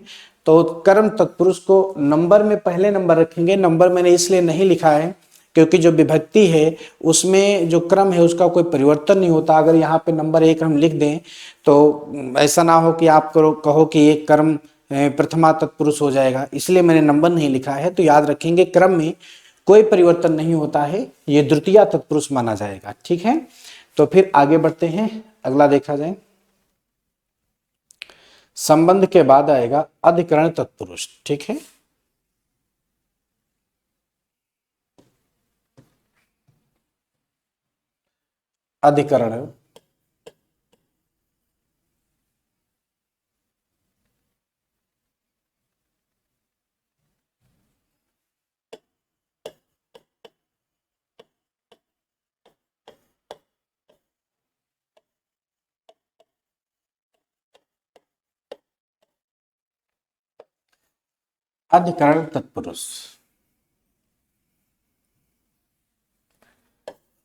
तो कर्म तत्पुरुष को नंबर में पहले नंबर रखेंगे। नंबर मैंने इसलिए नहीं लिखा है क्योंकि जो विभक्ति है उसमें जो क्रम है उसका कोई परिवर्तन नहीं होता। अगर यहाँ पे नंबर 1 हम लिख दें तो ऐसा ना हो कि आप कहो कि ये कर्म प्रथमा तत्पुरुष हो जाएगा, इसलिए मैंने नंबर नहीं लिखा है। तो याद रखेंगे क्रम में कोई परिवर्तन नहीं होता है, ये द्वितीय तत्पुरुष माना जाएगा, ठीक है। तो फिर आगे बढ़ते हैं, अगला देखा जाए। संबंध के बाद आएगा अधिकरण तत्पुरुष, ठीक है। अधिकरण अधिकरण तत्पुरुष,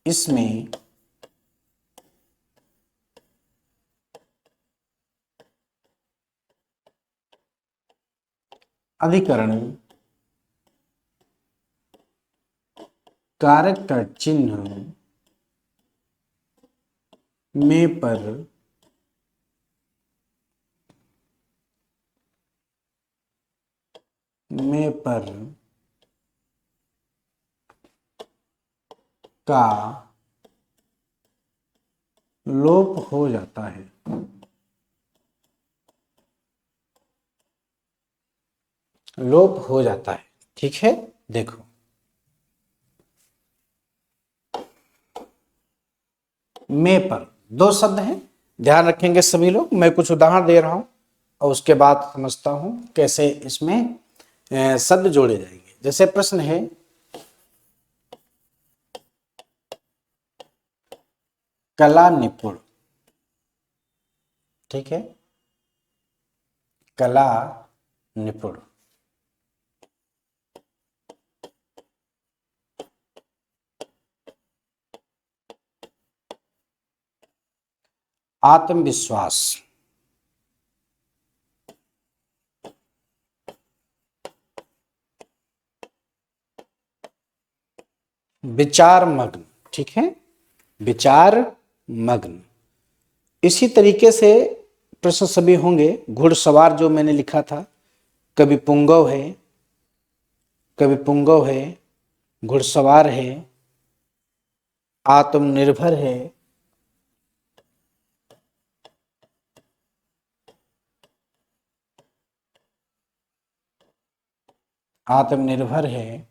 इसमें अधिकरण कारक का चिन्ह में पर का लोप हो जाता है। लोप हो जाता है, ठीक है। देखो में पर 2 शब्द हैं, ध्यान रखेंगे सभी लोग। मैं कुछ उदाहरण दे रहा हूं और उसके बाद समझता हूं कैसे इसमें शब्द जोड़े जाएंगे। जैसे प्रश्न है कला निपुण, ठीक है, कला निपुण। आत्मविश्वास, विचार मग्न, ठीक है, विचार मग्न। इसी तरीके से प्रश्न सभी होंगे। घुड़सवार जो मैंने लिखा था, कभी पुंगव है, कभी पुंगव है, घुड़सवार है, आत्मनिर्भर है, आत्मनिर्भर है,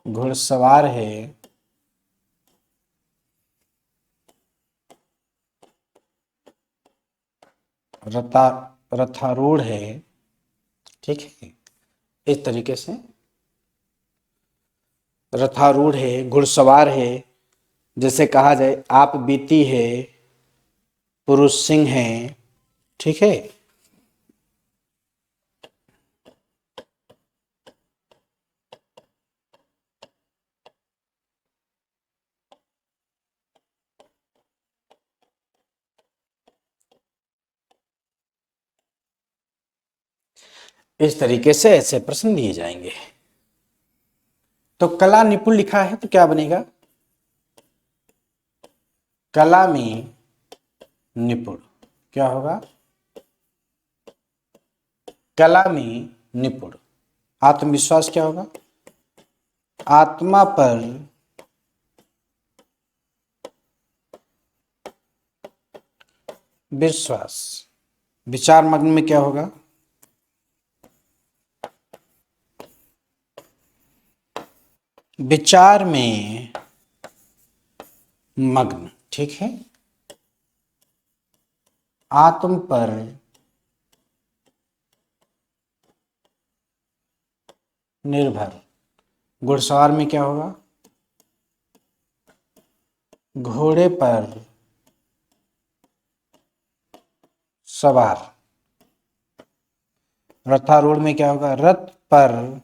घुड़सवार है, रथारूढ़ है, ठीक है। इस तरीके से रथारूढ़ है, घुड़सवार है। जैसे कहा जाए आप बीती है, पुरुष सिंह है, ठीक है। इस तरीके से ऐसे प्रश्न दिए जाएंगे। तो कला निपुण लिखा है तो क्या बनेगा, कला में निपुण। क्या होगा, कला में निपुण। आत्मविश्वास क्या होगा, आत्मा पर विश्वास। विचार मग्न में क्या होगा, विचार में मग्न, ठीक है। आत्म पर निर्भर। घुड़सवार में क्या होगा? घोड़े पर सवार। रथारूढ़ में क्या होगा? रथ पर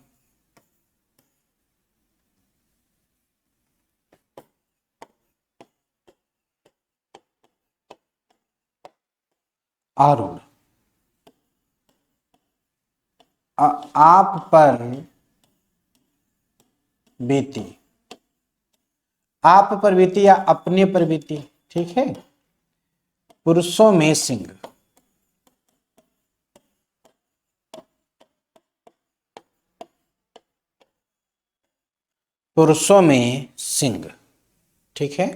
आरूढ़। आप पर बीती। आप पर बीती या अपने पर बीती, ठीक है। पुरुषों में सिंह। पुरुषों में सिंह, ठीक है।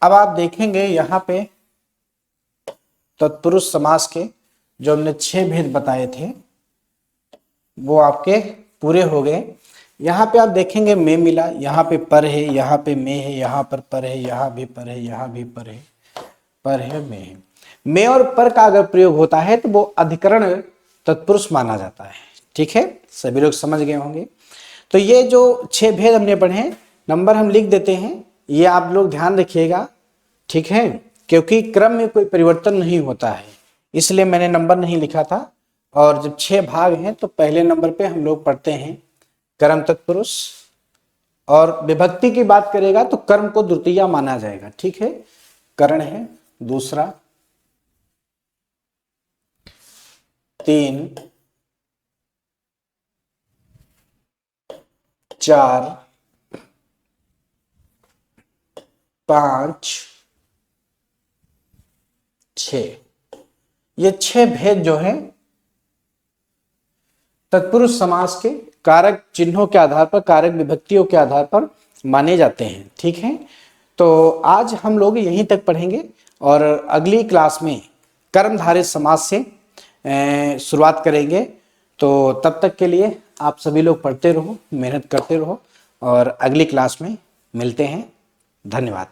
अब आप देखेंगे यहां पे तत्पुरुष समास के जो हमने 6 भेद बताए थे वो आपके पूरे हो गए। यहाँ पे आप देखेंगे में मिला, यहाँ पे पर है, यहाँ पे में है, यहाँ पर है, यहाँ भी पर है, यहाँ भी पर है में है। में और पर का अगर प्रयोग होता है तो वो अधिकरण तत्पुरुष माना जाता है, ठीक है। सभी लोग समझ गए होंगे। तो ये जो 6 भेद हमने पढ़े हैं, नंबर हम लिख देते हैं, ये आप लोग ध्यान रखिएगा, ठीक है, क्योंकि क्रम में कोई परिवर्तन नहीं होता है, इसलिए मैंने नंबर नहीं लिखा था। और जब 6 भाग हैं तो पहले नंबर पे हम लोग पढ़ते हैं कर्म तत्पुरुष, और विभक्ति की बात करेगा तो कर्म को द्वितीया माना जाएगा, ठीक है। करण है दूसरा, 3 4 5 6, ये 6 भेद जो है तत्पुरुष समास के कारक चिन्हों के आधार पर, कारक विभक्तियों के आधार पर माने जाते हैं, ठीक है। तो आज हम लोग यहीं तक पढ़ेंगे और अगली क्लास में कर्मधारय समास से शुरुआत करेंगे। तो तब तक के लिए आप सभी लोग पढ़ते रहो, मेहनत करते रहो और अगली क्लास में मिलते हैं। धन्यवाद।